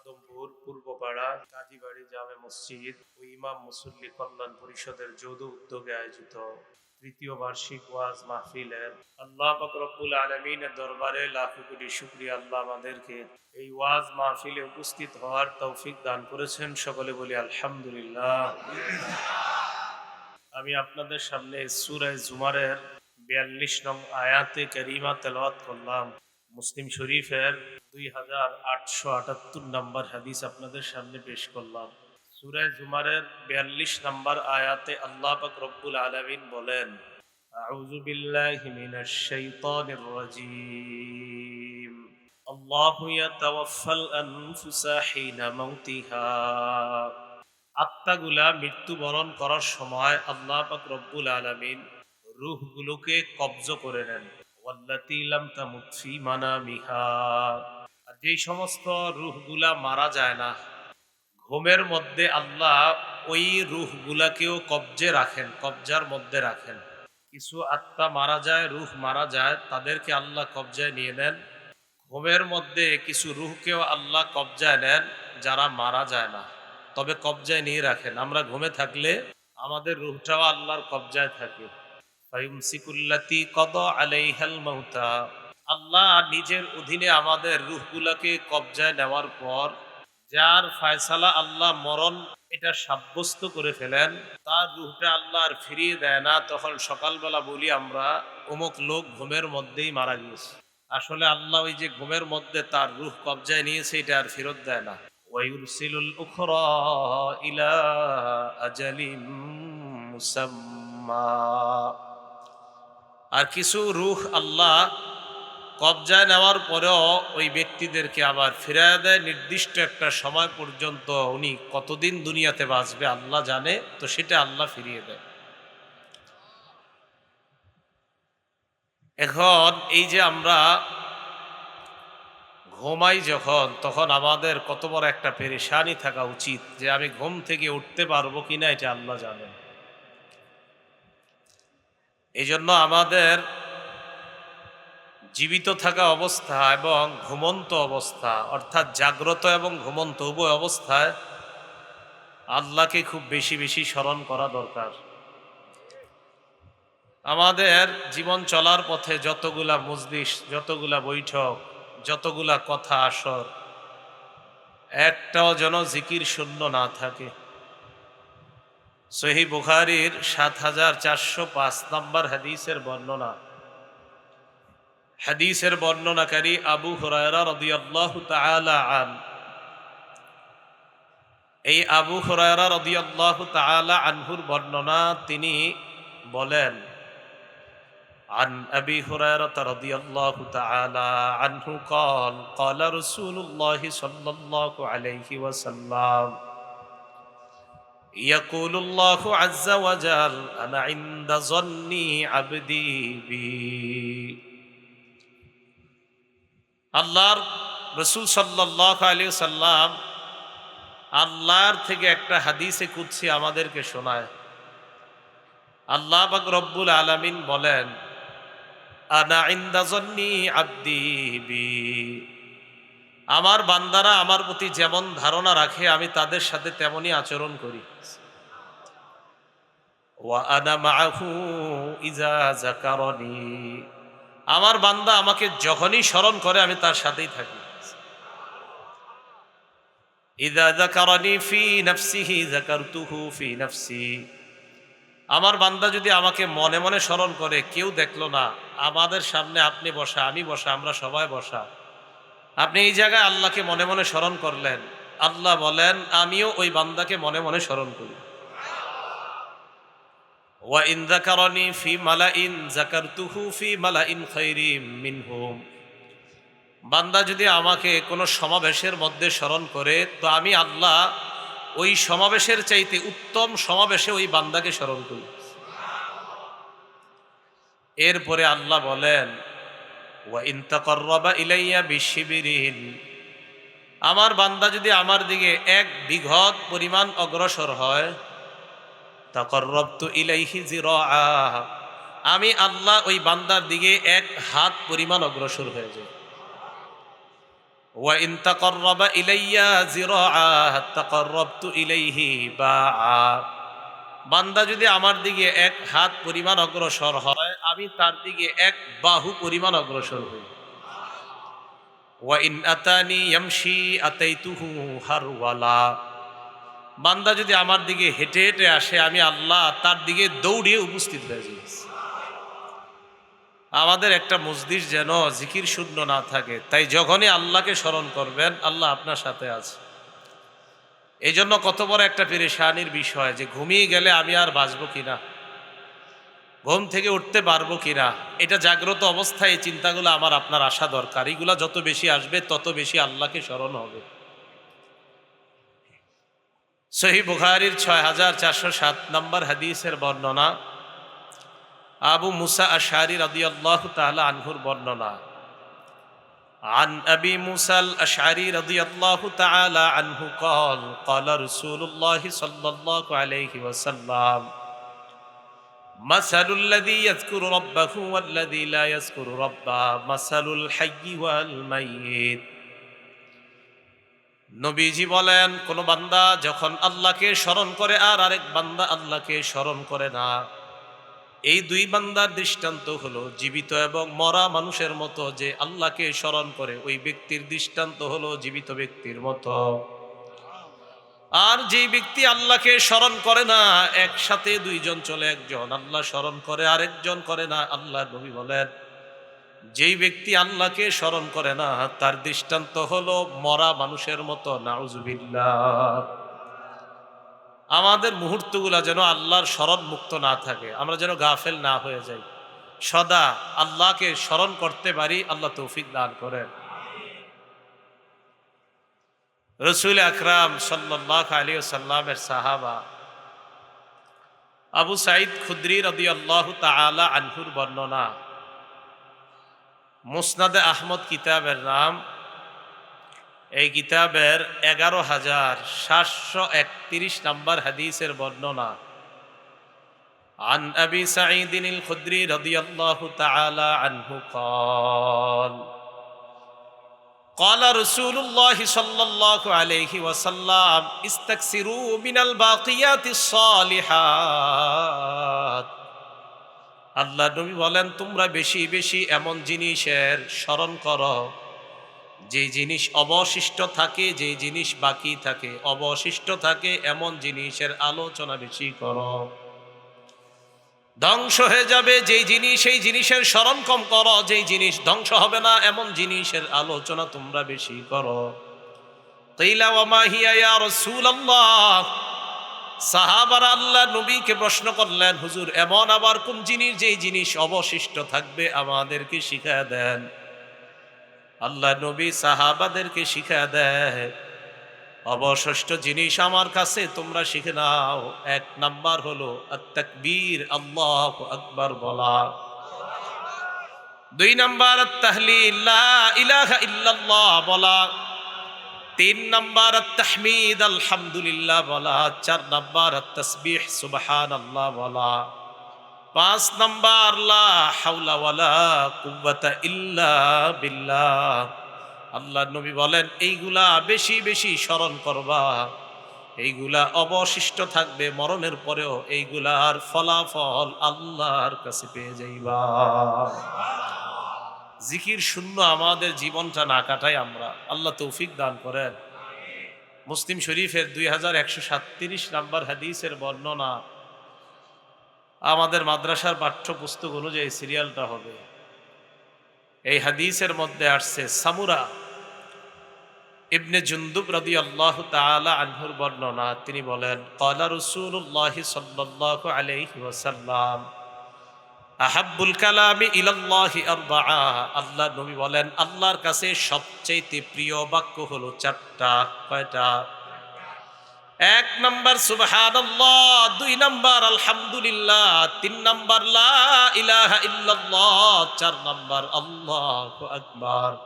আদমপুর পূর্বপাড়া কাজীবাড়ি জামে মসজিদ ও ইমাম মুসল্লি কল্যাণ পরিষদের যৌথ উদ্যোগে আয়োজিত তৃতীয় বার্ষিক ওয়াজ মাহফিলের আল্লাহ পাক রব্বুল আলামিনের দরবারে লাখো কোটি শুকরিয়া। আল্লাহ আমাদেরকে এই ওয়াজ মাহফিলে উপস্থিত হওয়ার তৌফিক দান করেছেন, সকলে বলি আলহামদুলিল্লাহ। আমি আপনাদের সামনে সূরা জুমারের ৪২ নং আয়াতে কারিমা তেলাওয়াত করলাম। মুসলিম শরীফের 2878 নম্বর হাদিস আপনাদের সামনে পেশ করলাম। সূরা জুমারের ৪২ নম্বর আয়াতে আল্লাহ পাক রব্বুল আলামিন বলেন, আউযু বিল্লাহি মিনাশ শাইতানির রাজীম, আল্লাহু ইয়াতাওয়াফাল আনফুসা হিনা মাউতিহা। আত্মাগুলা মৃত্যুবরণ করার সময় আল্লাহ পাক রব্বুল আলামিন রূহগুলোকে কবজ করে নেন। ওয়াল্লাতী লাম তামুত ফী মানামিহা, আর যেই সমস্ত রূহগুলা মারা যায় না, ঘুমের মধ্যে আল্লাহ ওই রূহগুলাকেও কবজে রাখেন, কবজার মধ্যে রাখেন। কিছু আত্মা মারা যায়, রূহ মারা যায়, তাদেরকে আল্লাহ কবজায় নিয়ে নেন। ঘুমের মধ্যে কিছু রূহকেও আল্লাহ কবজায় নেন, যারা মারা যায় না, তবে কবজায় নিয়ে রাখেন। আমরা ঘুমে থাকলে আমাদের রূহটাও আল্লাহর কবজায় থাকে। ফায়ুমসিকুল্লাতী কাদা আলাইহাল মাউতা, আল্লাহ নিজের অধীনে আমাদের রূহগুলাকে কবজায় নেওয়ার পর যার ফায়সালা আল্লাহ মরণ এটা সাব্যস্ত করে ফেলেন, তার রূহটা আল্লাহ আর ফিরিয়ে দেয় না। তখন সকালবেলা বলি আমরা অমুক লোক ঘুমের মধ্যেই মারা গিয়েছে। আসলে আল্লাহ ওই যে ঘুমের মধ্যে তার রূহ কবজায় নিয়েছে, এটা আর ফেরত দেয় না। ওয়ায়ুরসিলুল উখরা ইলা আজালিম মুসাম্মা, আর কিছু রূহ আল্লাহ কবজায় নেওয়ার পরেও ওই ব্যক্তিদেরকে আবার ফিরিয়ে দেয় নির্দিষ্ট একটা সময় পর্যন্ত। উনি কতদিন দুনিয়াতে বাঁচবে আল্লাহ জানে, তো সেটা আল্লাহ ফিরিয়ে দেয়। এখন এই যে আমরা ঘুমাই যখন, তখন আমাদের কত বড় একটা পেরেশানি থাকা উচিত যে আমি ঘুম থেকে উঠতে পারবো কিনা, এটা আল্লাহ জানেন। এই জন্য আমাদের জীবিত থাকা অবস্থা এবং ঘুমন্ত অবস্থা, অর্থাৎ জাগ্রত এবং ঘুমন্ত উভয় অবস্থায় আল্লাহকে খুব বেশি বেশি স্মরণ করা দরকার। আমাদের জীবন চলার পথে যতগুলা মজলিস, যতগুলা বৈঠক, যতগুলা কথা আসর, একটাও যেন জিকির শূন্য না থাকে। সহিহ বুখারীর ৭৪০৫ নম্বর হাদিসের বর্ণনা, হাদিসের বর্ণনাকারী আবু হুরায়রা রাদিয়াল্লাহু তাআলা আনহু। এই আবু হুরায়রা রাদিয়াল্লাহু তাআলা আনহুর বর্ণনা, তিনি বলেন, عن أبي هريرة رضي الله تعالى عنه قال قال رسول الله صلى الله عليه وسلم يقول الله عز وجل أنا عند ظن عبدي بي। আল্লাহর রাসূল সাল্লাল্লাহু আলাইহি ওয়াসাল্লাম আল্লাহর থেকে একটা হাদিসে কুদসি আমাদেরকে শোনায়। আল্লাহ পাক রব্বুল আলামিন বলেন, আনা ইনদা যন্নি আবদি বি, আমার বান্দারা আমার প্রতি যেমন ধারণা রাখে আমি তাদের সাথে তেমনই আচরণ করি। ওয়া আনা মাআহু ইজা যাকারানি, আমার বান্দা আমাকে যখনই স্মরণ করে আমি তার সাথেই থাকি। ইযা যাকারানি ফি নাফসিহি যাকারতুহু ফি নাফসি, আমার বান্দা যদি আমাকে মনে মনে স্মরণ করে, কেউ দেখলো না, আমাদের সামনে আপনি বসা, আমি বসা, আমরা সবাই বসা, আপনি এই জায়গায় আল্লাহকে মনে মনে স্মরণ করলেন, আল্লাহ বলেন আমিও ওই বান্দাকে মনে মনে স্মরণ করি। ওয়া ইন যাকারানি ফি মালাইন যাকারতুহু ফি মালাইন খায়রিম মিনহুম, বান্দা যদি আমাকে কোনো সমাবেশের মধ্যে স্মরণ করে, তো আমি আল্লাহ ওই সমাবেশের চাইতে উত্তম সমাবেশে ওই বান্দাকে স্মরণ করি। এরপরে আল্লাহ বলেন, ওয়া ইন তাকাররাবা ইলাইয়া বিশিবরিন, আমার বান্দা যদি আমার দিকে ১ বিঘত পরিমাণ অগ্রসর হয়, তাকাররাবতু ইলাইহি যিরাআ, আমি আল্লাহ ওই বান্দার দিকে ১ হাত পরিমাণ অগ্রসর হয়ে যাই। ওয়া ইন তাকাররাবা ইলাইয়া যিরাআ তাকাররাবতু ইলাইহি বাআ। বান্দা যদি আমার দিকে এক হাত পরিমাণ অগ্রসর হয়, আমি তার দিকে এক বাহু পরিমাণ অগ্রসর হই। ওয়া ইন আতানি ইয়ামশি আতাইতুহু হারওয়ালা। বান্দা যদি আমার দিকে হেঁটে হেঁটে আসে, আমি আল্লাহ তার দিকে দৌড়িয়ে উপস্থিত হয়ে যাই। আমাদের একটা মজলিস যেন জিকির শূন্য না থাকে, তাই যখনই আল্লাহকে স্মরণ করবেন, আল্লাহ আপনার সাথে আছে। এই জন্য কত বড় একটা পেরেশানির বিষয় যে ঘুমিয়ে গেলে আমি আর বাঁচবো কিনা, ঘুম থেকে উঠতে পারবো কিনা, এটা জাগ্রত অবস্থায় এই চিন্তাগুলো আমার আপনার আসা দরকার। এগুলা যত বেশি আসবে তত বেশি আল্লাহকে স্মরণ হবে। সহিহ বুখারীর ৬৪০৭ নম্বর হাদিসের বর্ণনা, আবু মুসা আশআরী রাদিয়াল্লাহু তাআলা আনহুর বর্ণনা। عن أبي موسى الأشعري رضي الله تعالى عنه قال قال رسول الله صلى الله عليه وسلم مثل الذي يذكر ربه والذي لا يذكر ربه مثل الحي والميت। নবীজি বলেন, কোন বান্দা যখন আল্লাহকে স্মরণ করে আর আরেক বান্দা আল্লাহকে স্মরণ করে না, এই দুই বান্দার দৃষ্টান্ত হলো জীবিত এবং মরা মানুষের মতো। যে আল্লাহকে স্মরণ করে ওই ব্যক্তির দৃষ্টান্ত হলো জীবিত ব্যক্তির মতো। আর যেই ব্যক্তি আল্লাহকে স্মরণ করে না, একসাথে দুইজন চলে, একজন আল্লাহ স্মরণ করে আরেকজন করে না। আল্লাহ নবী বলেন, যেই ব্যক্তি আল্লাহকে স্মরণ করে না তার দৃষ্টান্ত হলো মরা মানুষের মতো। নাউজুবিল্লাহ। আমাদের মুহূর্তগুলা যেন আল্লাহর স্মরণ মুক্ত না থাকে, আমরা যেন গাফেল না হয়ে যাই, সদা আল্লাহকে স্মরণ করতে পারি। আল্লাহ তৌফিক দান করেন। রাসূল আকরাম সাল্লাল্লাহু আলাইহি ওয়াসাল্লামের সাহাবা আবু সাঈদ খুদরি রাদিয়াল্লাহু তাআলা আনহুর বর্ণনা। মুসনাদে আহমদ কিতাবের নাম। এই কিতাবের ১১,৭৩১ নম্বর হাদিসের বর্ণনা। عن أبي سعيد الخدري رضي الله تعالى عنه قال قال رسول الله صلى الله عليه وسلم استكثروا من الباقيات الصالحات। আল্লাহ নবী বলেন, তোমরা বেশি বেশি এমন জিনিসের স্মরণ করো যে জিনিস অবশিষ্ট থাকে, যে জিনিস বাকি থাকে, অবশিষ্ট থাকে এমন জিনিসের আলোচনা বেশি করো। ধ্বংস হয়ে যাবে যেই জিনিস, সেই জিনিসের স্মরণ কম করো। যেই জিনিস ধ্বংস হবে না এমন জিনিসের আলোচনা তোমরা বেশি করো। কিলা ওয়া মা হিয়া ইয়া রাসূলুল্লাহ। সাহাবারা আল্লাহ নবীকে প্রশ্ন করলেন, হুজুর এমন আবার কোন জিনিস যেই জিনিস অবশিষ্ট থাকবে, আমাদেরকে শিখিয়ে দেন। আল্লাহ নবী সাহাবাদেরকে শিখিয়ে দেয়, অবশিষ্ট জিনিস আমার কাছে তোমরা শিখে নাও। এক নাম্বার হলো আত-তাকবীর, আল্লাহু আকবার বলা। দুই নাম্বার আত-তাহলিল, লা ইলাহা ইল্লাল্লাহ বলা। তিন নাম্বার আত-তাহমিদ, আলহামদুলিল্লাহ বলা। চার নাম্বার আত-তাসবিহ, সুবহানাল্লাহ বলা। পাঁচ নাম্বার লা হাওলা ওয়ালা কুওয়াতা ইল্লা বিল্লাহ। আল্লাহ নবী বলেন, এইগুলা বেশি বেশি স্মরণ করবা, এইগুলা অবশিষ্ট থাকবে মরণের পরেও, এইগুলার ফলাফল আল্লাহর কাছে পেয়ে যাইবা। জিকির শূন্য আমাদের জীবনটা না কাটাই আমরা, আল্লাহ তৌফিক দান করেন। মুসলিম শরীফের 2137 নম্বর হাদিসের বর্ণনা। আমাদের মাদ্রাসার পাঠ্যপুস্তক অনুযায়ী সিরিয়ালটা হবে। এই হাদিসের মধ্যে আসছে সামুরা ইবনে জুনদুব রাদিয়াল্লাহু তাআলা আনহুর বর্ণনা। তিনি বলেন, ক্বালা রাসূলুল্লাহ সাল্লাল্লাহু আলাইহি ওয়াসাল্লাম আহাব্বুল কালামি ইলাল্লাহি আরবাআ। আল্লাহ নবী বলেন, আল্লাহর কাছে সবচেয়ে প্রিয় বাক্য হলো চারটা। কয়টা? এক নাম্বার সুবহানাল্লাহ, দুই নাম্বার আলহামদুলিল্লাহ, তিন নাম্বার লা ইলাহা ইল্লাল্লাহ, চার নাম্বার আল্লাহু আকবার।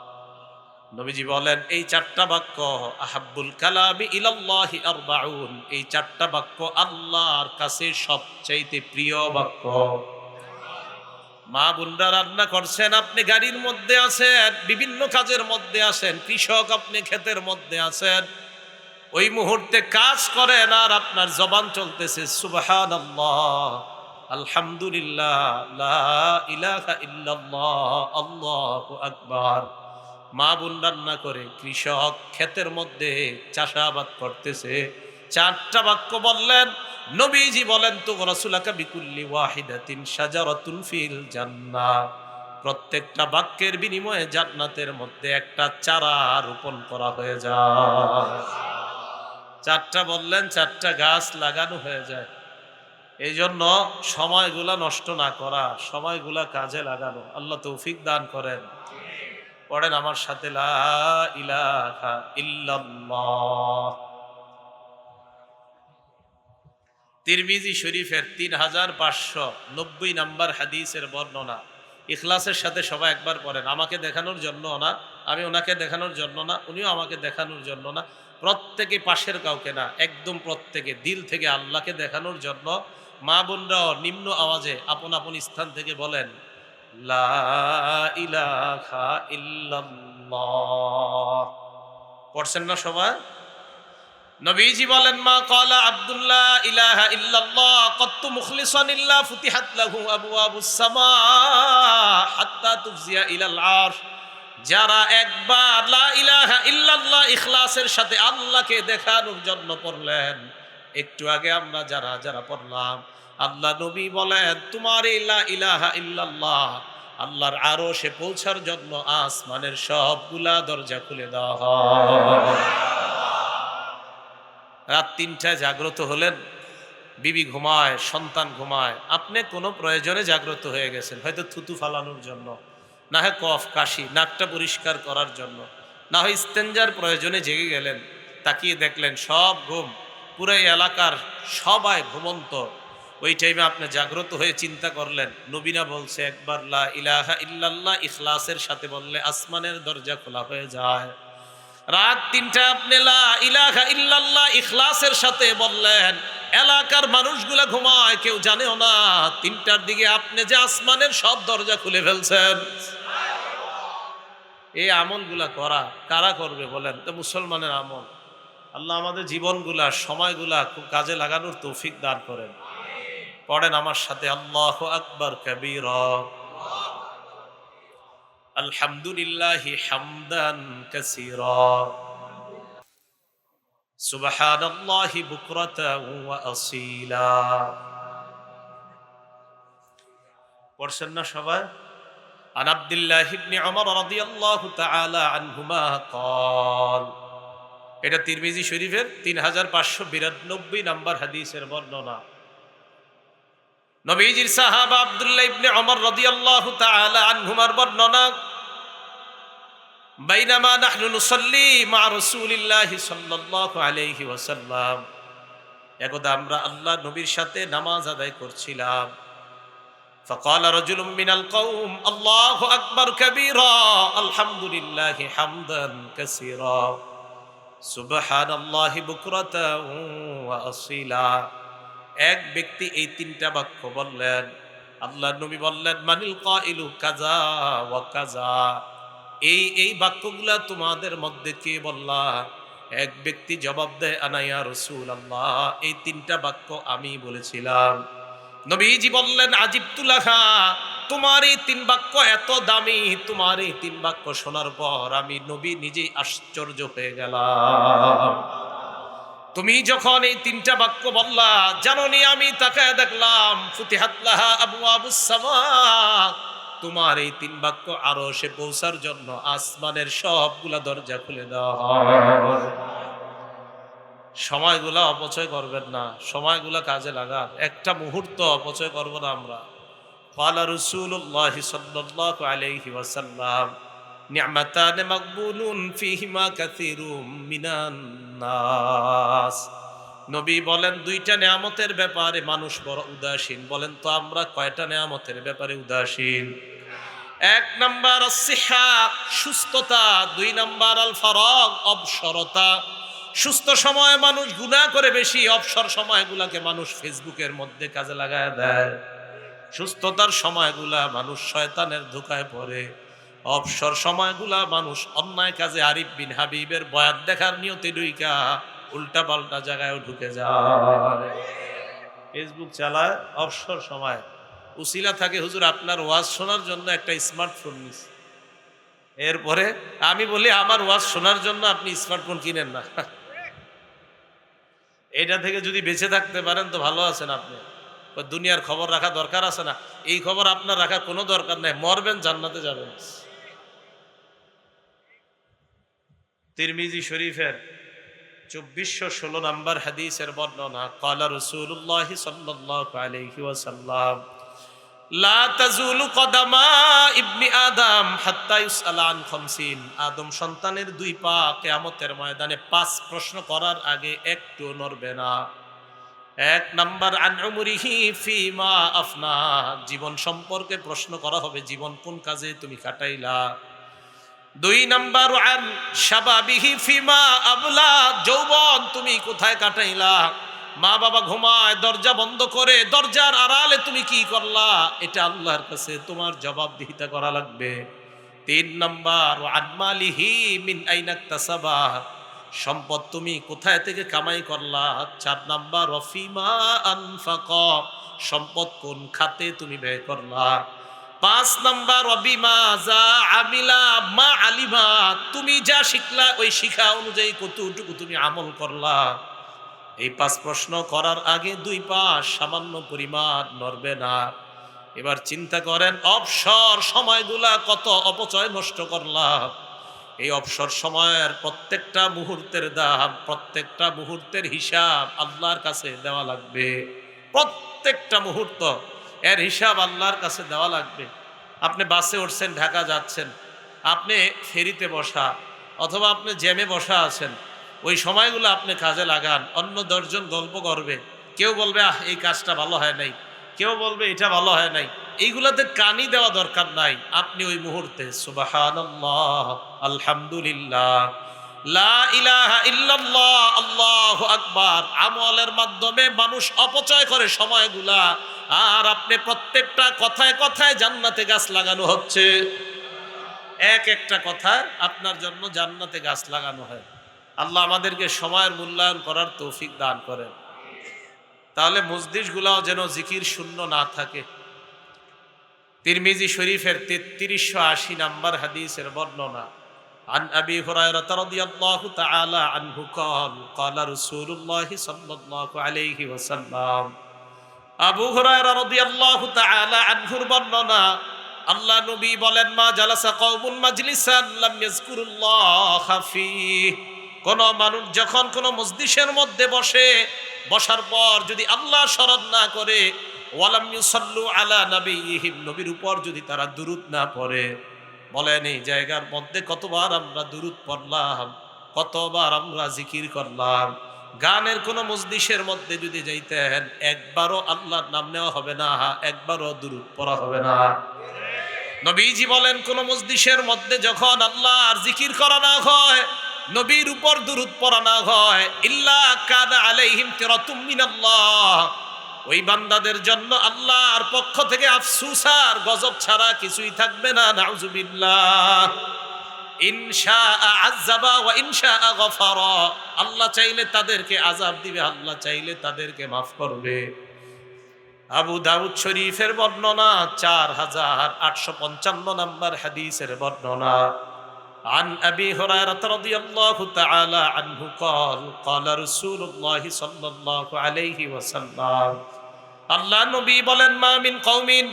নবীজি বলেন, এই চারটা বাক্য আহাব্বুল কালামি ইলাল্লাহি আরবাউন, এই চারটা বাক্য আল্লাহর কাছে সবচাইতে প্রিয় বাক্য। মা বোনরা রান্না করছেন, আপনি গাড়ির মধ্যে আছেন, বিভিন্ন কাজের মধ্যে আছেন, কৃষক আপনি ক্ষেতের মধ্যে আছেন, ওই মুহূর্তে কাজ করেন আর আপনার জবান চলতেছে সুবহানাল্লাহ, আলহামদুলিল্লাহ, লা ইলাহা ইল্লাল্লাহ, আল্লাহু আকবার। মা বোন রান্না করে, কৃষক ক্ষেতের মধ্যে চাষাবাদ করতেছে, চারটা বাক্য বললেন। নবীজি বলেন তো রাসূলাকা বিকুল্লি ওয়াহিদাতিন শাজারাতুন ফিল জান্নাহ, প্রত্যেকটা বাক্যের বিনিময়ে জান্নাতের মধ্যে একটা চারা রোপণ করা হয়ে যায়। চারটা বললেন, চারটা গাছ লাগানো হয়ে যায়। এই জন্য সময়গুলা নষ্ট না করা, সময়গুলা কাজে লাগানো। আল্লাহ তৌফিক দান করেন। পড়েন আমার সাথে, লা ইলাহা ইল্লাল্লাহ। তিরমিজি শরীফের 3590 নম্বর হাদিসের বর্ণনা। ইখলাসের সাথে সবাই একবার পড়েন, আমাকে দেখানোর জন্য না, আমি ওনাকে দেখানোর জন্য না, উনিও আমাকে দেখানোর জন্য না, প্রত্যেকে পাশের কাউকে না, একদম প্রত্যেকে দিল থেকে আল্লাহকে দেখানোর জন্য। মা বোনরাও নিম্ন আওয়াজে আপন আপন স্থান থেকে বলেন, লা ইলাহা ইল্লাল্লাহ। পড়ছেন না সবাই? নবীজি বলেন, মা ক্বালা আব্দুল্লাহ ইলাহা ইল্লাল্লাহ কত্তু মুখলিসান ইল্লা ফুতিহাত লাহু আবওয়াবুস সামা হাত্তা তুফজিয়া ইলাল আরশ। যারা একবার লা ইলাহা ইল্লাল্লাহ ইখলাসের সাথে আল্লাহকে দেখানোর জন্য পড়লেন, একটু আগে আমরা যারা যারা পড়লাম, আল্লাহ নবী বলেন তোমার এই লা ইলাহা ইল্লাল্লাহ আল্লাহর আরশে পৌঁছার জন্য আসমানের সবগুলা দরজা খুলে দেওয়া হয়। রাত ৩টায় জাগ্রত হলেন, বিবি ঘুমায়, সন্তান ঘুমায়, আপনি কোনো প্রয়োজনে জাগ্রত হয়ে গেছেন, হয়তো থুতু ফালানোর জন্য, না হয় কফ কাশি, নাকটা পরিষ্কার করার জন্য, না হয় ইস্তেঞ্জার প্রয়োজনে জেগে গেলেন, তাকিয়ে দেখলেন সব ঘুম, পুরো এলাকার সবাই ঘুমন্ত। ওই টাইমে আপনি জাগ্রত হয়ে চিন্তা করলেন, নবীনা বলছে একবার লা ইলাহা ইল্লাল্লাহ ইখলাসের সাথে বললে আসমানের দরজা খোলা হয়ে যায়। রাত ৩টায় আপনি লা ইলাহা ইল্লাল্লাহ ইখলাসের সাথে বললেন, এলাকার মানুষগুলা ঘুমায়, কেউ জানেও না, ৩টার দিকে আপনি যে আসমানের সব দরজা খুলে ফেলছেন। এই আমলগুলা করা কারা করবে বলেন? তো মুসলমানের আমল। আল্লাহ আমাদের জীবনগুলা, সময়গুলা খুব কাজে লাগানোর তৌফিক দান করেন। পড়েন আমার সাথে, আল্লাহু আকবার কাবীরা, আলহামদুলিল্লাহি হামদান কাসীরা, সুবহানাল্লাহি বুকরাতান ওয়া আসীলা। পড়ছেন না সবাই? আন আব্দুল্লাহ ইবনে ওমর রাদিয়াল্লাহু তাআলা আনহুমা قال, এটা তিরমিজি শরীফের 3592 নম্বর হাদিসের বর্ণনা। নবীজির সাহাবা আব্দুল্লাহ ইবনে ওমর রাদিয়াল্লাহু তাআলা আনহুমার বর্ণনা, বাইনামা নাহনু নুসাল্লি মা রাসূলিল্লাহি সাল্লাল্লাহু আলাইহি ওয়াসাল্লাম, একদা আমরা আল্লাহ নবীর সাথে নামাজ আদায় করছিলাম। فقال رجل من القوم الله أكبر كبيرا الحمد لله حمدا كثيرا سبحان الله بكرة وأصيلا। এক ব্যক্তি এই তিনটা বাক্য বললেন। আল্লাহর নবী বললেন, মানিল কাইলু কাজা ওয়া কাজা, এই বাক্যগুলা তোমাদের মধ্যে কে বললা? এক ব্যক্তি জবাব দেয়, আনা ইয়া রাসূলুল্লাহ, এই তিনটা বাক্য আমি বলেছিলাম। নবীজি বললেন, আজিবতু লাহা, তোমার এই তিন বাক্য এত দামি, তোমার এই তিন বাক্য শোনার পর আমি নবী নিজেই আশ্চর্য হয়ে গেলাম। তুমি যখন এই তিনটা বাক্য বললা, জানোনি আমি তাকায় দেখলাম ফুতিহাত লাহা আবওয়াবুস সামা, তোমার এই তিন বাক্য আরশে পৌঁছার জন্য আসমানের সবগুলা দরজা খুলে দেওয়া হয়। সময়গুলা অপচয় করবেন না, সময়গুলা কাজে লাগান, একটা মুহূর্ত অপচয় করব না আমরা। ক্বালা রাসূলুল্লাহ সাল্লাল্লাহু আলাইহি ওয়াসাল্লাম, নি'মাতান মাকবুনুন ফীহিমা কাসীরুম মিনান নাস। নবী বলেন, দুইটা নেয়ামতের ব্যাপারে মানুষ বড় উদাসীন। বলেন তো আমরা কয়টা নেয়ামতের ব্যাপারে উদাসীন? ১ নাম্বার আসিহা, সুস্থতা। ২ নাম্বার আল ফারাগ, অবসরতা। সুস্থ সময়ে মানুষ গুনাহ করে বেশি, অবসর সময়গুলোকে মানুষ ফেসবুকের মধ্যে কাজে লাগায় দেয়। সুস্থতার সময়গুলা মানুষ শয়তানের ধোঁকায় পড়ে, অবসর সময়গুলা মানুষ অন্যায় কাজে আরিফ বিন হাবিবের বয়াত দেখার নিয়তে ডুইকা উল্টা পাল্টা জায়গায় ঢুকে যায়। ফেসবুক চালায় অবসর সময়, উসিলা থাকে হুজুর আপনার ওয়াজ শোনার জন্য একটা স্মার্টফোন নিস। এরপরে আমি বলি আমার ওয়াজ শোনার জন্য আপনি স্মার্টফোন কিনেন না। এটা থেকে যদি বেঁচে থাকতে পারেন তো ভালো আছেন আপনি। দুনিয়ার খবর রাখা দরকার আছে না? এই খবর আপনার রাখার কোনো দরকার নেই, মরবেন জান্নাতে যাবেন। তিরমিজি শরীফের 2416 নম্বর হাদিসের বর্ণনা, ক্বালা রাসূলুল্লাহ সাল্লাল্লাহু আলাইহি ওয়াসাল্লাম, লা তাজুলু কদামা ইবনি আদম হাত্তা ইউসআলা আন খামসিন। আদম সন্তানের দুই পা কিয়ামতের ময়দানে 5 প্রশ্ন করার আগে একটু নড়বে না। 1 নাম্বার আন উমরিহি ফিমা আফনা, জীবন সম্পর্কে প্রশ্ন করা হবে, জীবন কোন কাজে তুমি কাটাইলা। 2 নাম্বার আন শাবাবিহি ফিমা আবলা, যৌবন তুমি কোথায় কাটাইলা। মা বাবা ঘুমায় দরজা বন্ধ করে, দরজার আড়ালে তুমি কি করলা, এটা আল্লাহর কাছে তোমার জবাবদিহিতা করা লাগবে। 3 নাম্বার আন মালিহি মিন আইনা ইকতাসাবা, সম্পদ তুমি কোথায় থেকে কামাই করলা। 4 নাম্বার ওয়াফিমা আনফাকা, সম্পদ কোন খাতে তুমি ব্যয় করলা। 5 নাম্বার ওয়াবিমা যা আমিলা মা আলিমা, তুমি যা শিখলা ওই শিখা অনুযায়ী কতটুকু তুমি আমল করলা। এই 5 প্রশ্ন করার আগে 2 পা সামান্য পরিমাণ নড়বে না। এবার চিন্তা করেন অবসর সময়গুলা কত অপচয় নষ্ট করলাম। এই অবসর সময়ের প্রত্যেকটা মুহূর্তের দাম, প্রত্যেকটা মুহূর্তের হিসাব আল্লাহর কাছে দেওয়া লাগবে। প্রত্যেকটা মুহূর্ত এর হিসাব আল্লাহর কাছে দেওয়া লাগবে। আপনি বাসে উঠছেন, ঢাকা যাচ্ছেন, আপনি ফেরিতে বসা অথবা আপনি জ্যামে বসা আছেন, ওই সময়গুলো আপনি কাজে লাগান। অন্য 10 জন গল্প করবে, কেউ বলবে আহ এই কাজটা ভালো হয় নাই, কেউ বলবে এটা ভালো হয় নাই, এইগুলাতে কানি দেওয়া দরকার নাই। আপনি ওই মুহূর্তে সুবহানাল্লাহ, আলহামদুলিল্লাহ, লা ইলাহা ইল্লাল্লাহ, আল্লাহু আকবার আমলের মাধ্যমে মানুষ অপচয় করে সময়গুলা। আর আপনি প্রত্যেকটা কথায় কথায় জান্নাতে গাছ লাগানো হচ্ছে। এক একটা কথায় আপনার জন্য জান্নাতে গাছ লাগানো হয়। আল্লাহ আমাদেরকে সময়ের মূল্যায়ন করার তৌফিক দান করেন। তাহলে মজলিসগুলাও যেন জিকির শূন্য না থাকে। তিরমিজি শরীফের 3380 নম্বর হাদিসের বর্ণনা, আন আবি হুরায়রা রাদিয়াল্লাহু তাআলা আনহু قال قال رسول الله صلى الله عليه وسلم, আবু হুরায়রা রাদিয়াল্লাহু তাআলা আনহুর বর্ণনা, আল্লাহ নবী বলেন, মা জালাসা কওমুন মাজলিসান লাম ইয়াজকুরুল্লাহ ফীহ, কোন মানুষ যখন কোন মজলিসের মধ্যে বসে, বসার পর যদি আল্লাহ স্মরণ না করে, ওয়ালাম ইউসাল্লু আলা নবিয়িহিম, নবীর উপর যদি তারা দুরূদ না পড়ে। বলেন এই জায়গার মধ্যে কতবার আমরা দুরূদ পড়লাম, কতবার আমরা জিকির করলাম। গানের কোন মজলিসের মধ্যে যদি যাইতেন, একবারও আল্লাহর নাম নেওয়া হবে না, একবারও দুরূদ পড়া হবে না। নবীজি বলেন কোন মজলিসের মধ্যে যখন আল্লাহর জিকির করা না হয়, নবীর উপর দুরূদ পড়া না হয়, ইল্লা কানা আলাইহিম কিরাতুম মিনাল্লাহ, ওই বান্দাদের জন্য আল্লাহর পক্ষ থেকে আফসোস আর গজব ছাড়া কিছুই থাকবে না। নাউজুবিল্লাহ। ইনশাআ আযাবা ওয়া ইনশাআ গফারা, আল্লাহ চাইলে তাদেরকে আযাব দিবে, আল্লাহ চাইলে তাদেরকে মাফ করবে। আবু দাউদ শরীফের বর্ণনা, 4855 নম্বর হাদিসের বর্ণনা, عن أبي هريرة رضي الله تعالى عنه قال قال رسول الله صلى الله عليه وسلم, আল্লাহ নবী বলেন, মা মিন কওমিন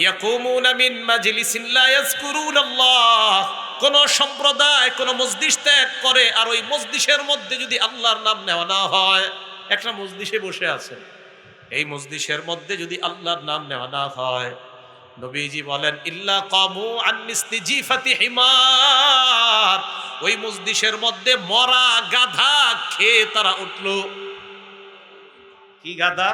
ইয়াকুমুনা মিন মাজলিসিন লা ইয়াযকুরুনাল্লাহ, কোন সম্প্রদায় কোন মজলিস ত্যাগ করে আর ওই মজলিসের মধ্যে যদি আল্লাহর নাম নেওয়া না হয়। একটা মজলিসে বসে আছেন, এই মজলিসের মধ্যে যদি আল্লাহর নাম নেওয়া না হয়, নবীজি বলেন, ইল্লা কামু আন মিসলি জিফাতি হিমার, ওই মজলিসের মধ্যে মরা গাধা খেয়ে তারা উঠলো। কি গাধা?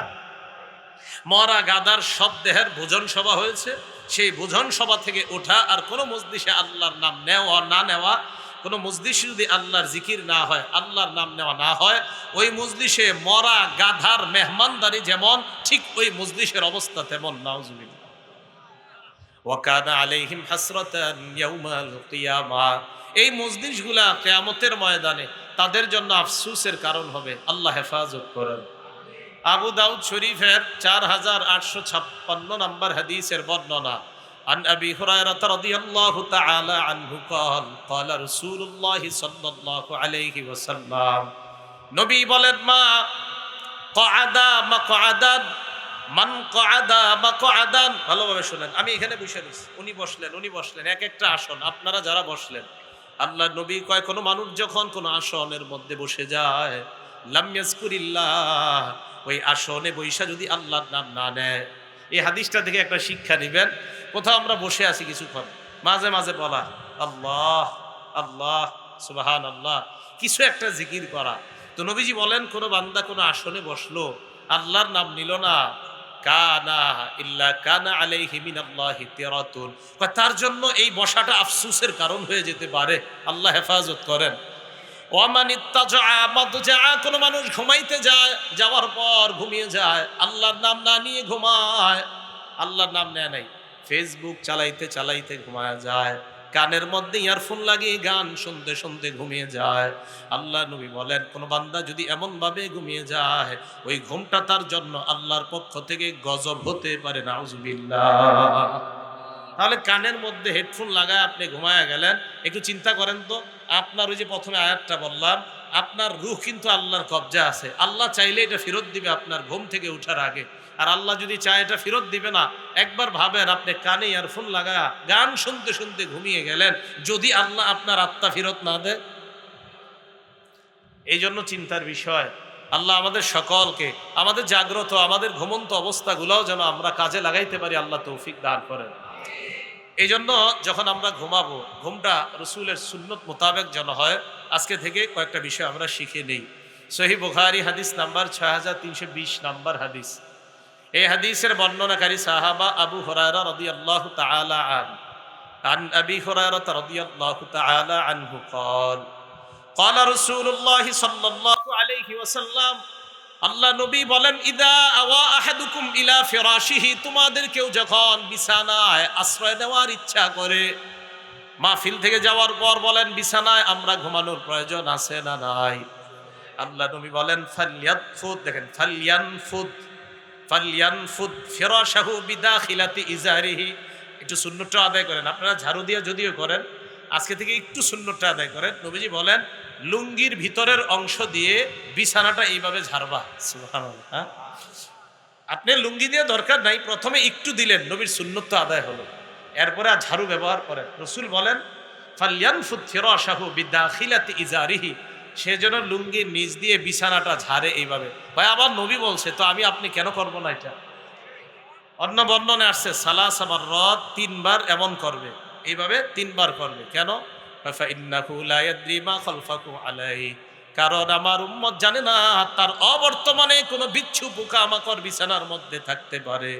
মরা গাধার সব দেহের ভোজন সভা হয়েছে, সেই ভোজন সভা থেকে ওঠা। আর কোন মজলিসে আল্লাহর নাম নেওয়া না নেওয়া, কোন মজলিসে যদি আল্লাহর জিকির না হয়, আল্লাহর নাম নেওয়া না হয়, ওই মজলিসে মরা গাধার মেহমানদারি যেমন, ঠিক ওই মজলিসের অবস্থা তেমন। নাউজুবিল্লাহ। ওয়া কানা আলাইহিম হাসরাতান ইয়াউমাল কিয়ামাহ। এই মজলিসগুলা কিয়ামতের ময়দানে তাদের জন্য আফসোসের কারণ হবে। আল্লাহ হেফাজত করেন। আবু দাউদ শরীফের 4856 নম্বর হাদিসের বর্ণনা। عن أبي هريرة رضي الله تعالى عنه قال قال رسول الله صلى الله عليه وسلم নবী বলেন মা কআদা মাকআদান মান কআদা মাকআদান। ভালোভাবে শুনেন, আমি এখানে বসে নিছি, উনি বসলেন এক একটা আসন, আপনারা যারা বসলেন। আল্লাহ নবী কয় কোন মানুষ যখন কোন আসনের মধ্যে বসে যায় লাম ইয়াজকুরিল্লাহ, ওই আসনে বৈশা যদি আল্লাহর নাম না নেয়। এই হাদিসটা থেকে একটা শিক্ষা নেবেন। কোথাও আমরা বসে আছি কিছুক্ষণ, মাঝে মাঝে বলা আল্লাহ আল্লাহ সুবহানাল্লাহ, কিছু একটা জিকির করা। তো নবীজি বলেন কোন বান্দা কোন আসনে বসলো, আল্লাহর নাম নিল না, কানা ইল্লা কানা আলাইহি মিনাল্লাহি তিরাতুন, তার জন্য এই বসাটা আফসোসের কারণ হয়ে যেতে পারে। আল্লাহ হেফাজত করেন। ওয়ামান ইত্তাজা মাদজা, কোন মানুষ ঘুমাইতে যায়, যাওয়ার পর ঘুমিয়ে যায়, আল্লাহর নাম না নিয়ে ঘুমায়, আল্লাহর নাম নেয় নাই, ফেসবুক চালাইতে চালাইতে ঘুমায় যায়, কানের মধ্যে ইয়ারফোন লাগিয়ে গান শুনতে শুনতে ঘুমিয়ে যায়। আল্লাহ নবী বলেন কোন বান্দা যদি এমন ভাবে ঘুমিয়ে যায়, ওই ঘুমটা তার জন্য আল্লাহর পক্ষ থেকে গজব হতে পারে, নাউজুবিল্লাহ। তাহলে কানের মধ্যে হেডফোন লাগায় আপনি ঘুমায়া গেলেন, একটু চিন্তা করেন তো, আপনার ওই যে প্রথমে আয়াতটা বললাম, আপনার রূহ কিন্তু আল্লাহর কবজা আছে। আল্লাহ চাইলে এটা ফেরত দিবে আপনার ঘুম থেকে ওঠার আগে, আর আল্লাহ যদি চায় এটা ফেরত দিবে না। একবার ভাবেন, আপনি কানে ইয়ারফোন লাগায়া গান শুনতে শুনতে ঘুমিয়ে গেলেন, যদি আল্লাহ আপনার আত্মা ফেরত না দেয়। এই জন্য চিন্তার বিষয়। আল্লাহ আমাদের সকলকে, আমাদের জাগ্রত, আমাদের ঘুমন্ত অবস্থাগুলোও যেন আমরা কাজে লাগাইতে পারি, আল্লাহ তৌফিক দান করেন। এই জন্য যখন আমরা ঘুমাবো, ঘুমটা রসুলের সুন্নত মোতাবেক যেন হয়। আজকে থেকে কয়েকটা বিষয় আমরা শিখে নেই। সহিহ বুখারী হাদিস নাম্বার 6320 নাম্বার হাদিস। এই হাদিসের বর্ণনাকারী সাহাবা আবু হুরায়রা রাদিয়াল্লাহু তাআলা আন আবি হুরায়রা রাদিয়াল্লাহু তাআলা আনহু قال قال رسول الله صلى الله عليه وسلم, আল্লাহ নবী বলেন ইদা আওয়া আহাদুকুম ইলা ফিরাশিহি, তোমাদের কেউ যখন বিছানায় আশ্রয় নেওয়ার ইচ্ছা করে, মাহফিল থেকে যাওয়ার পর বলেন বিছানায় আমরা ঘুমানোর প্রয়োজন আছে না নাই। আল্লাহ নবী বলেন ফালইয়ানফুদ, দেখেন ফালইয়ানফুদ ফিরাশাহু বিদাখিলাতি ইজারিহি। একটু সুন্নতটা আদায় করেন, আপনারা ঝাড়ু দিয়ে যদিও করেন, আজকে থেকে একটু সুন্নতটা আদায় করেন। নবীজি বলেন লুঙ্গির ভিতরের অংশ দিয়ে বিছানাটা এইভাবে ঝাড়বা। সুবহানাল্লাহ। হ্যাঁ, আপনি লুঙ্গি দিয়ে দরকার নাই, প্রথমে একটু দিলেন, নবীর সুন্নত আদায় হলো, এরপরে আর ঝাড়ু ব্যবহার করেন। রসুল বলেন ফালইয়ানফুদ ফিরাশাহু বিদাখিলাতি ইজারিহি, সে যেন লুঙ্গির নিচ দিয়ে বিছানাটা ঝাড়ে এইভাবে। ভাই আবার নবী বলছে, তো আমি আপনি কেন করবো না এটা? অন্য বর্ণনে আসছে সালাসা মাররাত, 3 বার এমন করবে, এইভাবে 3 বার করবে। কেন? ফাইন্নাহু লা ইয়াদরি মা খালফাহু আলাইহি, কারণ আমার উম্মত জানে না তার অবর্তমানে কোনো বিচ্ছু পোকামাকড় বিছানার মধ্যে থাকতে পারে।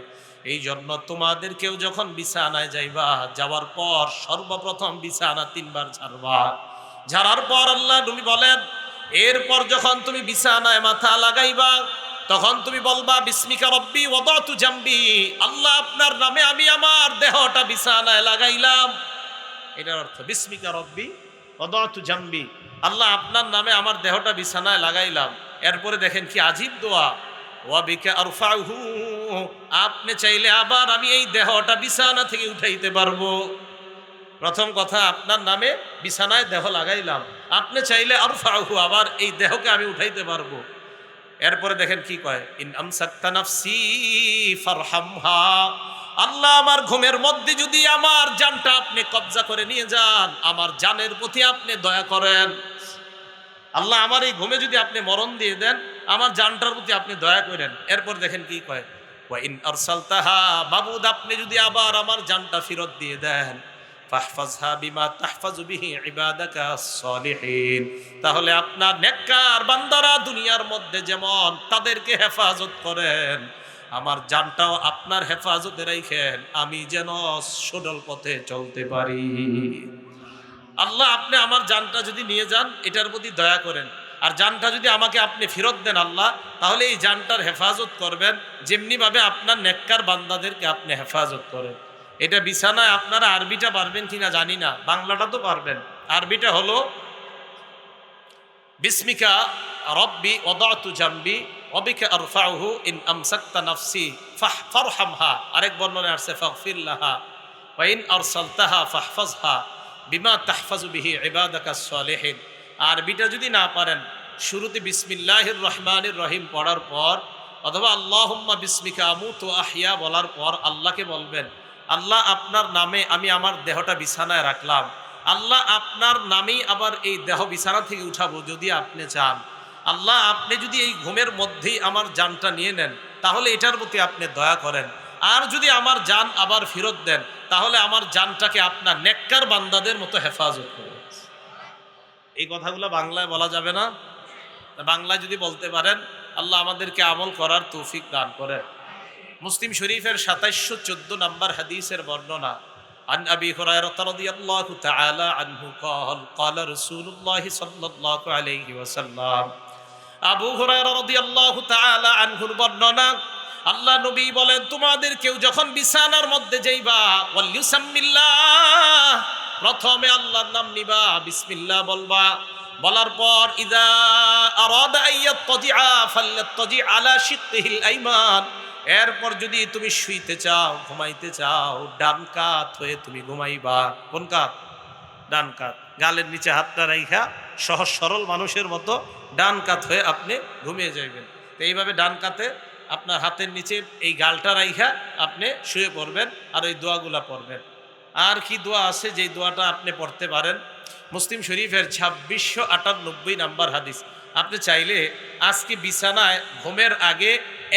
এই জন্য তোমাদের কেউ যখন বিছানায় যাইবা, যাওয়ার পর সর্বপ্রথম বিছানা 3 বার ঝাড়বা। ঝাড়ার পর আল্লাহ নবী বলেন এরপর যখন তুমি বিছানায় মাথা লাগাইবা, তখন তুমি বলবা বিসমিকা রব্বি ওয়াদাতু জামবি, আল্লাহ আপনার নামে আমি আমার দেহটা বিছানায় লাগাইলাম। এটার অর্থ বিসমিকা রব্বি ওয়াদাতু জামবি, আল্লাহ আপনার নামে আমার দেহটা বিছানায় লাগাইলাম। এরপরে দেখেন কি আজীব দোয়া, ওয়া বিকা আরফাহু, আপনি চাইলে আবার আমি এই দেহটা বিছানা থেকে উঠাইতে পারবো। প্রথম কথা, আপনার নামে বিছানায় দেহ লাগাইলাম, আপনি চাইলে আরফাহু, আবার এই দেহকে আমি উঠাইতে পারবো। এরপরে দেখেন কি কয়, ইন আমসাকতা নাফসি ফারহামহা, আল্লাহ আমার ঘুমের মধ্যে যদি আমার জানটা আপনি কবজা করে নিয়ে যান, আমার জানের প্রতি আপনি দয়া করেন। আল্লাহ আমার এই ঘুমে যদি আপনি মরণ দিয়ে দেন, আমার জানটার প্রতি আপনি দয়া করেন। এরপর দেখেন কি কয়, ওয়া ইন আরসালতাহা, মাবুদ আপনি যদি আবার আমার জানটা ফেরত দিয়ে দেন, ফাহফাজহা বিমা তাহফাজু বিহি ইবাদাকা সালিহিন, তাহলে আপনার নেককার বান্দারা দুনিয়ার মধ্যে যেমন তাদেরকে হেফাজত করেন, আমার জানটাও আপনার হেফাজতে রাখেন, আমি যেন সরল পথে চলতে পারি। আল্লাহ আপনি আমার জানটা যদি নিয়ে যান, এটার প্রতি দয়া করেন, আর জানটা যদি আমাকে আপনি ফেরত দেন আল্লাহ, তাহলে এই জানটার হেফাজত করবেন যেমনি ভাবে আপনার নেককার বান্দাদেরকে আপনি হেফাজত করেন। এটা বিছানায় আপনারা আরবিটা পারবেন কিনা জানি না, বাংলাটা তো পারবেন। আরবিটা হলো বিসমিকা রব্বি ওয়াদাতু জামবি ওয়াবিকা আরফাউহু ইন আমসাকতা নাফসি ফারহামহা। আরেক বর্ণনায় আসছে ফাগফির লাহা ওয়া ইন আরসালতাহা ফাহফাজহা বিমা তাহফাজু বিহি ইবাদাকাস সালিহিন। আরবিটা যদি না পারেন, শুরুতে বিসমিল্লাহির রহমানির রহিম পড়ার পর অথবা আল্লাহুম্মা বিসমিকা আমুতু ওয়া আহইয়া বলার পর আল্লাহকে বলবেন, আল্লাহ আপনার নামে আমি আমার দেহটা বিছানায় রাখলাম, আল্লাহ আপনার নামেই আবার এই দেহ বিছানা থেকে উঠাবো যদি আপনি চান। আল্লাহ আপনি যদি এই ঘুমের মধ্যেই আমার জানটা নিয়ে নেন তাহলে এটার প্রতি আপনি দয়া করেন, আর যদি আমার জান আবার ফেরত দেন তাহলে আমার জানটাকে আপনার নেককার বান্দাদের মতো হেফাজত করুন। এই কথাগুলো বাংলায় বলা যাবে না? বাংলায় যদি বলতে পারেন আল্লাহ আমাদেরকে আমল করার তৌফিক দান করেন। মুসলিম শরীফের 2714 নম্বর হাদিসের বর্ণনা। عن أبي هريرة رضي الله تعالى عنه قال قال رسول الله صلى الله عليه وسلم আবু হুরায়রা রাদিয়াল্লাহু তাআলা আনহুর বর্ণনা, আল্লাহ নবী বলেন তোমাদের কেউ যখন বিছানার মধ্যে যাইবা ওয়ালিউসাম্মিল্লাহ, প্রথমে আল্লাহর নাম নিবা, বিসমিল্লাহ বলবা, বলার পর ইযা আরাদা আইয়াত্তাজিআ ফাল্যাত্তাজি আলা শিক্কিহিল আইমান, এরপর যদি তুমি শুইতে চাও ঘুমাইতে চাও ডান কাত হয়ে তুমি ঘুমাইবা। কোন কাত? ডান কাত। গালের নিচে হাতটা রাইখা সহজ সরল মানুষের মতো ডান কাত হয়ে আপনি ঘুমিয়ে যাইবেন। তো এইভাবে ডান কাতে আপনার হাতের নিচে এই গালটা রাইখা আপনি শুয়ে পড়বেন আর ওই দোয়াগুলা পড়বেন। আর কি দোয়া আছে যে দোয়াটা আপনি পড়তে পারেন? মুসলিম শরীফের 2698 নাম্বার হাদিস। আপনি চাইলে আজকে বিছানায় ঘুমের আগে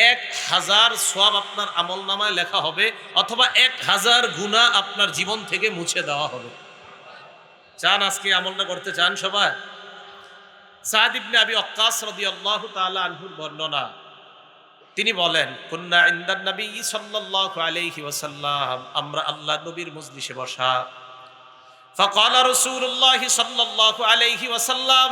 1000 সওয়াব আপনার আমল নামায় লেখা হবে, অথবা 1000 গুনাহ আপনার জীবন থেকে মুছে দেওয়া হবে। চান আজকে আমলটা করতে চান সবাই? সাদ ইবনে আবি ওয়াক্কাস রাদিয়াল্লাহু তাআলা আনহুর বর্ণনা, তিনি বলেন কুন্না ইনদান নবী সাল্লাল্লাহু আলাইহি ওয়াসাল্লাম, আমরা আল্লাহর নবীর মজলিসে বসা। ফাকালা রাসূলুল্লাহ সাল্লাল্লাহু আলাইহি ওয়াসাল্লাম,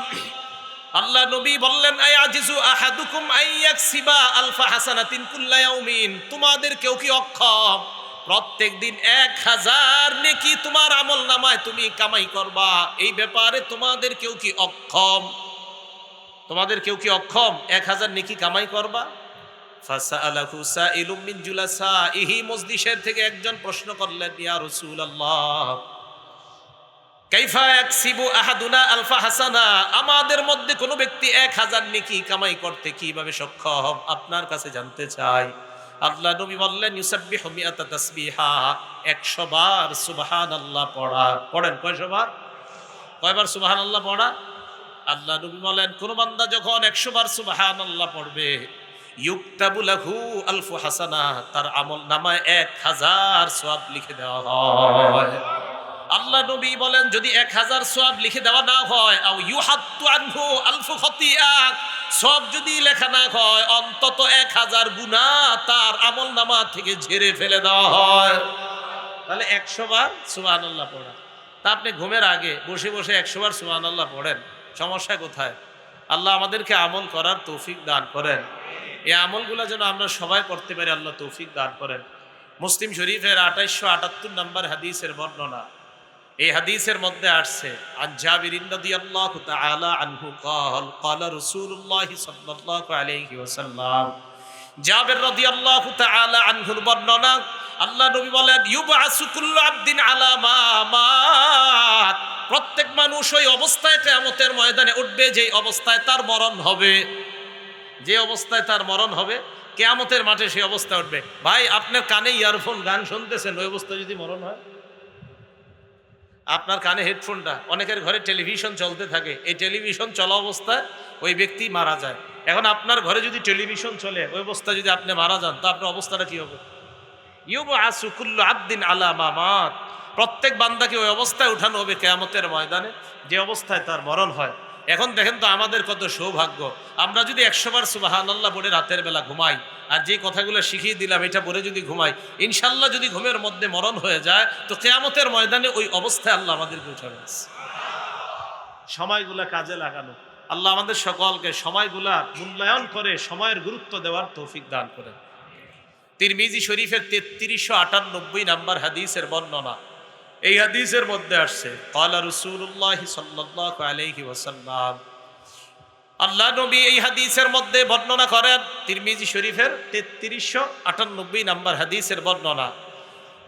আল্লাহ নবী বললেন আয়াজিজু আহাদুকুম আইয়াকসিবা আলফা হাসানাতিন কুল্লা ইয়াউমিন, তোমাদের কেউ কি অক্ষম প্রত্যেক দিন 1000 নেকি তোমার আমল নামায় তুমি কামাই করবা? এই ব্যাপারে তোমাদের কেউ কি অক্ষম? তোমাদের কেউ কি অক্ষম 1000 নেকি কামাই করবা? ফাসাআলাহু সাইলুম মিন জুলাসাইহি, মজলিসের থেকে একজন প্রশ্ন করলেন, ইয়া রাসূলুল্লাহ কাইফা ইয়াকসিবু আহাদুনা আলফা হাসানা, আমাদের মধ্যে কোনো ব্যক্তি 1000 নেকি কামাই করতে কিভাবে সক্ষম, আপনার কাছে জানতে চাই। আল্লাহ নবী বললেন ইউসাব্বিহু মিআতা তাসবিহা, 100 বার সুবহানাল্লাহ পড়া। পড়েন কয়শো বার? কয়বার সুবহানাল্লাহ পড়া? আল্লাহ নবী বলেন কোন বান্দা যখন 100 বার সুবহানাল্লাহ পড়বে ইউকতাবু লাহু আলফু হাসানা, তার আমল নামায় 1000 সওয়াব লিখে দেওয়া হয়। আল্লাহ নবী বলেন যদি 1000 সওয়াব লিখে দেওয়া না হয়, আও ইউহাত্তু আনহু আলফু খতিয়া, সব যদি লেখা না হয় অন্তত 1000 গুনাহ তার আমল নামা থেকে ঝেড়ে ফেলে দেওয়া হয়। তাহলে 100 বার সুবহানাল্লাহ পড়া। তা আপনি ঘুমের আগে বসে বসে 100 বার সুবহানাল্লাহ পড়েন, সমস্যা কোথায়? আল্লাহ আমাদেরকে আমল করার তৌফিক দান করেন। এই আমলগুলো যেন আমরা সবাই করতে পারি, আল্লাহ তৌফিক দান করেন। মুসলিম শরীফের 2878 নম্বর হাদিসের বর্ণনা। এই হাদিসের মধ্যে আসছে আন জাবির রাদিয়াল্লাহু তাআলা আনহু قال قال رسول الله صلى الله عليه وسلم, জাবির রাদিয়াল্লাহু তাআলা আনহুর বর্ণনা, আল্লাহ নবী বলেন ইউবআসু কুল্লু আবদিন আলা মা মাত, প্রত্যেক মানুষ ওই অবস্থায় কিয়ামতের ময়দানে উঠবে যে অবস্থায় তার মরণ হবে। যে অবস্থায় তার মরণ হবে কিয়ামতের মাঠে সেই অবস্থায় উঠবে। ভাই আপনার কানে ইয়ারফোন গান শুনতেছেন, ওই অবস্থায় যদি মরণ হয়, আপনার কানে হেডফোনটা, অনেকের ঘরে টেলিভিশন চলতে থাকে, এই টেলিভিশন চলা অবস্থায় ওই ব্যক্তি মারা যায়। এখন আপনার ঘরে যদি টেলিভিশন চলে ওই অবস্থায় যদি আপনি মারা যান তো আপনার অবস্থাটা কি হবে? ইউবআসু কুল্লু আবদিন আলা মা মাত, প্রত্যেক বান্দাকে ওই অবস্থায় উঠানো হবে কিয়ামতের ময়দানে যে অবস্থায় তার মরণ হয়। এখন দেখেন তো আমাদের কত সৌভাগ্য, আমরা যদি 100 বার সুবহানাল্লাহ বলে রাতের বেলা ঘুমাই, আর যে কথাগুলো শিখিয়ে দিলাম এটা বলে যদি ঘুমাই, ইনশাল্লাহ যদি ঘুমের মধ্যে মরণ হয়ে যায় তো কিয়ামতের ময়দানে ওই অবস্থায় আল্লাহ আমাদেরকে উঠাবে। সময়গুলা কাজে লাগানো, আল্লাহ আমাদের সকলকে সময়গুলা মূল্যায়ন করে সময়ের গুরুত্ব দেওয়ার তৌফিক দান করেন। তিরমিজি শরীফের 3398 নাম্বার হাদিসের বর্ণনা। এই হাদিসের মধ্যে আসছে ক্বালা রাসূলুল্লাহ সাল্লাল্লাহু আলাইহি ওয়াসাল্লাম, আল্লাহ নবী এই হাদিসের মধ্যে বর্ণনা করেন, তিরমিজি শরীফের 3398 নাম্বার হাদিসের বর্ণনা।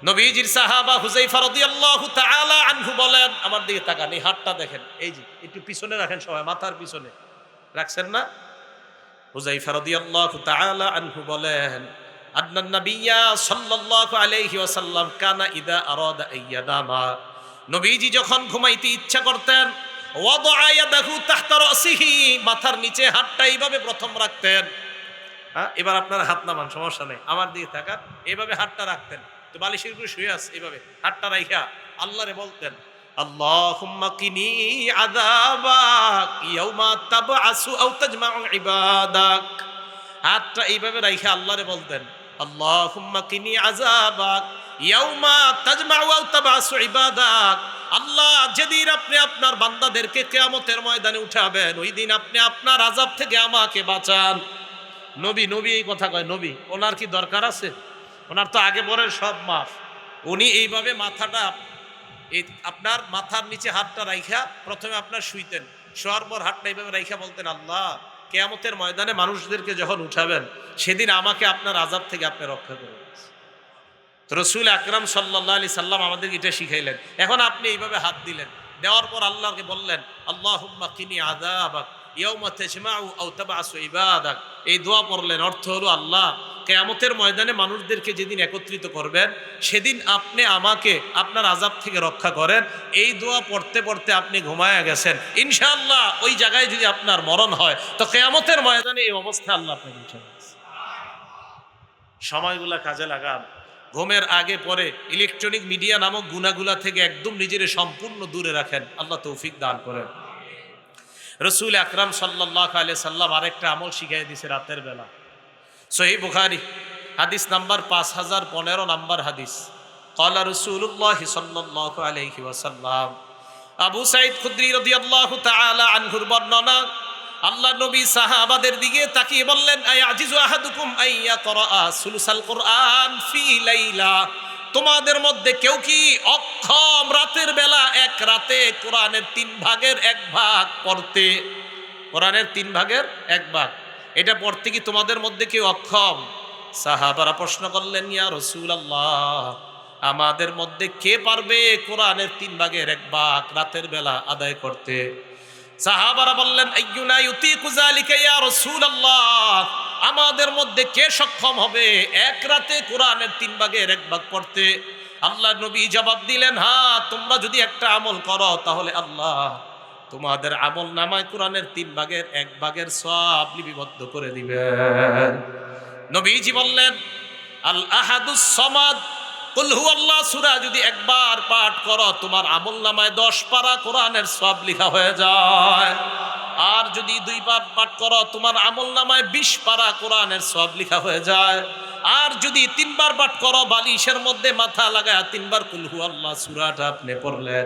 নবীজির সাহাবা হুযায়ফা রাদিয়াল্লাহু তাআলা আনহু বলেন, আমার দিকে তাকান, এই হাতটা দেখেন, এই যে একটু পিছনে রাখেন সবাই, মাথার পিছনে রাখছেন না? হুযায়ফা রাদিয়াল্লাহু তাআলা আনহু বলেন, আন্নান নাবিয়্যা সাল্লাল্লাহু আলাইহি ওয়াসাল্লাম কানা ইযা আরাদা আইয়ানামা, নবীজি যখন ঘুমাইতে ইচ্ছা করতেন, ওয়াদা ইয়াদাহু তাহতা রাসিহি, মাথার নিচে হাতটা এইভাবে প্রথম রাখতেন। হ্যাঁ, এবার আপনার হাত নামান, সমস্যা নেই, আমার দিকে তাকান, এইভাবে হাতটা রাখতেন। তো বালিশের উপরে শুয়ে আছে, এইভাবে হাতটা রাইখা আল্লাহরে বলতেন, আল্লাহুম্মা কিনি আযাবাক ইয়াউমা তাবআসু আও তাজমাউ ইবাদাক। হাতটা এইভাবে রাইখা আল্লাহরে বলতেন, আল্লাহুম্মা কিনি আযাবাক ইয়াউমা তাজমাউ আও তাবআসু ইবাদাক। আল্লাহ, যেদিন আপনি আপনার বান্দাদেরকে কিয়ামতের ময়দানে উঠাবেন, ওই দিন আপনি আপনার আযাব থেকে আমাকে বাঁচান। নবী নবী এই কথা কয়, নবী ওনার কি দরকার আছে? ওনার তো আগে পরের সব মাফ। উনি এইভাবে মাথাটা, এই আপনার মাথার নিচে হাতটা রাইখা প্রথমে আপনার শুইতেন, শোয়ার পর হাতটা এইভাবে রাইখা বলতেন, আল্লাহ, কিয়ামতের ময়দানে মানুষদেরকে যখন উঠাবেন, সেদিন আমাকে আপনার আযাব থেকে আপনি রক্ষা করবেন। তো রাসূল আকরাম সাল্লাল্লাহু আলাইহি সাল্লাম আমাদেরকে এটা শিখাইলেন। এখন আপনি এইভাবে হাত দিলেন, দেওয়ার পর আল্লাহকে বললেন, আল্লাহুম্মা কিনি আযাবাক ইয়াউমা তাজমাউ আও তাবআসু ইবাদাক। এই দোয়া পড়লেন, অর্থ হলো, আল্লাহ, কিয়ামতের ময়দানে মানুষদেরকে যেদিন একত্রিত করবেন, সেদিন আপনি আমাকে আপনার আযাব থেকে রক্ষা করেন। এই দোয়া পড়তে পড়তে আপনি ঘুমায়া গেছেন, ইনশাআল্লাহ ওই জায়গায় যদি আপনার মরণ হয়, তো কিয়ামতের ময়দানে এই অবস্থা আল্লাহ আপনাকে উঠাবেন। সময়গুলা কাজে লাগান। ঘুমের আগে পরে ইলেকট্রনিক মিডিয়া নামক গুনাহগুলা থেকে একদম নিজের সম্পূর্ণ দূরে রাখেন, আল্লাহ তৌফিক দান করেন। রাসূল আকরাম সাল্লাল্লাহু আলাইহি সাল্লাম আরেকটা আমল শিখিয়ে দিয়েছে রাতের বেলা। সহিহ বুখারী হাদিস নাম্বার 5015 নাম্বার হাদিস। ক্বালা রাসূলুল্লাহ সাল্লাল্লাহু আলাইহি ওয়াসাল্লাম, আবু সাঈদ খুদরি রাদিয়াল্লাহু তাআলা আনহুর বর্ণনা, আল্লাহ নবী সাহাবাদের দিকে তাকিয়ে বললেন, আয়াজিজু আহাদুকুম আইয়াকরা সুলুসাল কুরআন ফি লাইলা, তোমাদের মধ্যে কেউ কি অক্ষম রাতের বেলা এক রাতে কোরআনের 3 ভাগের 1 ভাগ পড়তে? কোরআনের 3 ভাগের 1 ভাগ এটা পড়তে কি তোমাদের মধ্যে কেউ অক্ষম? সাহাবারা প্রশ্ন করলেন, ইয়া রাসূলুল্লাহ, আমাদের মধ্যে কে পারবে কোরআনের 3 ভাগের 1 ভাগ রাতের বেলা আদায় করতে? সাহাবারা বললেন, আইয়ুনা ইউতিকু যালিকা ইয়া রাসূলুল্লাহ, আমাদের মধ্যে কে সক্ষম হবে এক রাতে কোরআনের 3 ভাগের 1 ভাগ পড়তে? আল্লাহ নবী জবাব দিলেন, হ্যাঁ, তোমরা যদি একটা আমল করো, তাহলে আল্লাহ তোমাদের আমল নামায় কোরআনের 3 ভাগের 1 ভাগের সওয়াব লিপিবদ্ধ করে দিবেন। নবীজি বললেন, আল আহাদুস সামাদ কুল হুয়াল্লাহ সূরা যদি একবার পাঠ করো, তোমার আমল নামায় 10 পারা কোরআনের সওয়াব লেখা হয়ে যায়। আর যদি 2 বার পাঠ করো, তোমার আমল নামায় 20 পারা কোরআনের সওয়াব লেখা হয়ে যায়। আর যদি 3 বার পাঠ করো, বালিশের মধ্যে মাথা লাগায় 3 বার কুল হুয়াল্লাহ সূরাটা আপনি পড়লেন,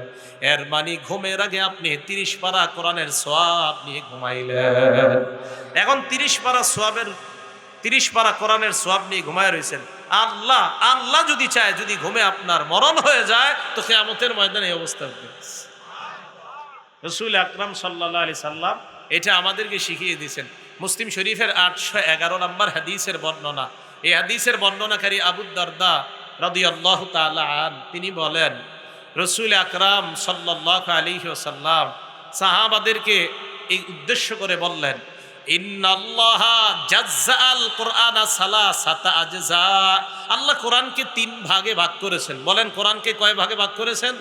এর মানে ঘুমের আগে আপনি 30 পারা কোরআনের সওয়াব নিয়ে ঘুমাইলেন। এখন 30 পারা সওয়াবের 30 পারা কোরআনের সওয়াব নিয়ে ঘুমায় রয়েছেন। আল্লাহ যদি চায়, যদি ঘুমে আপনার মরণ হয়ে যায়, তো কিয়ামতের ময়দানে এই অবস্থা হবে। রাসূল আকরাম সাল্লাল্লাহু আলাইহি সাল্লাম এটা আমাদেরকে শিখিয়ে দিয়েছেন। মুসলিম শরীফের 811 নম্বর হাদিসের বর্ণনা। এই হাদিসের বর্ণনাকারী আবু দারদা রাদিয়াল্লাহু তাআলা আন, তিনি বলেন, রাসূল আকরাম সাল্লাল্লাহু আলাইহি ওয়াসাল্লাম সাহাবাদেরকে এই উদ্দেশ্য করে বললেন, ইন্নাল্লাহা জাজ্জাল কুরআনা সালাসাতা আজজা, আল্লাহ কোরআনকে 3 ভাগে ভাগ করেছেন। বলেন, কোরআনকে কয় ভাগে ভাগ করেছেন?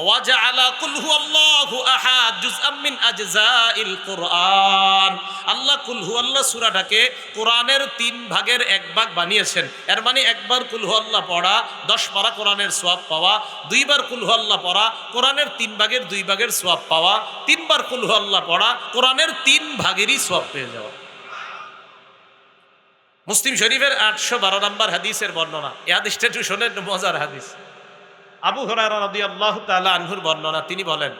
ওয়াজআলা কুল হুয়াল্লাহু আহাদ জুজআম মিন আজজাইল কুরআন, আল্লাহ কুল হুয়াল্লাহ সূরাটাকে কোরআনের 3 ভাগের 1 ভাগ বানিয়েছেন। এর মানে একবার কুল হুয়াল্লাহ পড়া 10 পারা কোরআনের সওয়াব পাওয়া, 2 বার কুল হুয়াল্লাহ পড়া কোরআনের 3 ভাগের 2 ভাগের সওয়াব পাওয়া, 3 বার কুল হুয়াল্লাহ পড়া কোরআনের 3 ভাগেরই সওয়াব পেয়ে যাওয়া। মুসলিম শরীফের 812 নম্বর হাদিসের বর্ণনা। এই হাদিসটা একটু শোনেন, মজার হাদিস। আবু হুরায়রা রাদিয়াল্লাহু তাআলা আনহুর বর্ণনা, তিনি বলেন,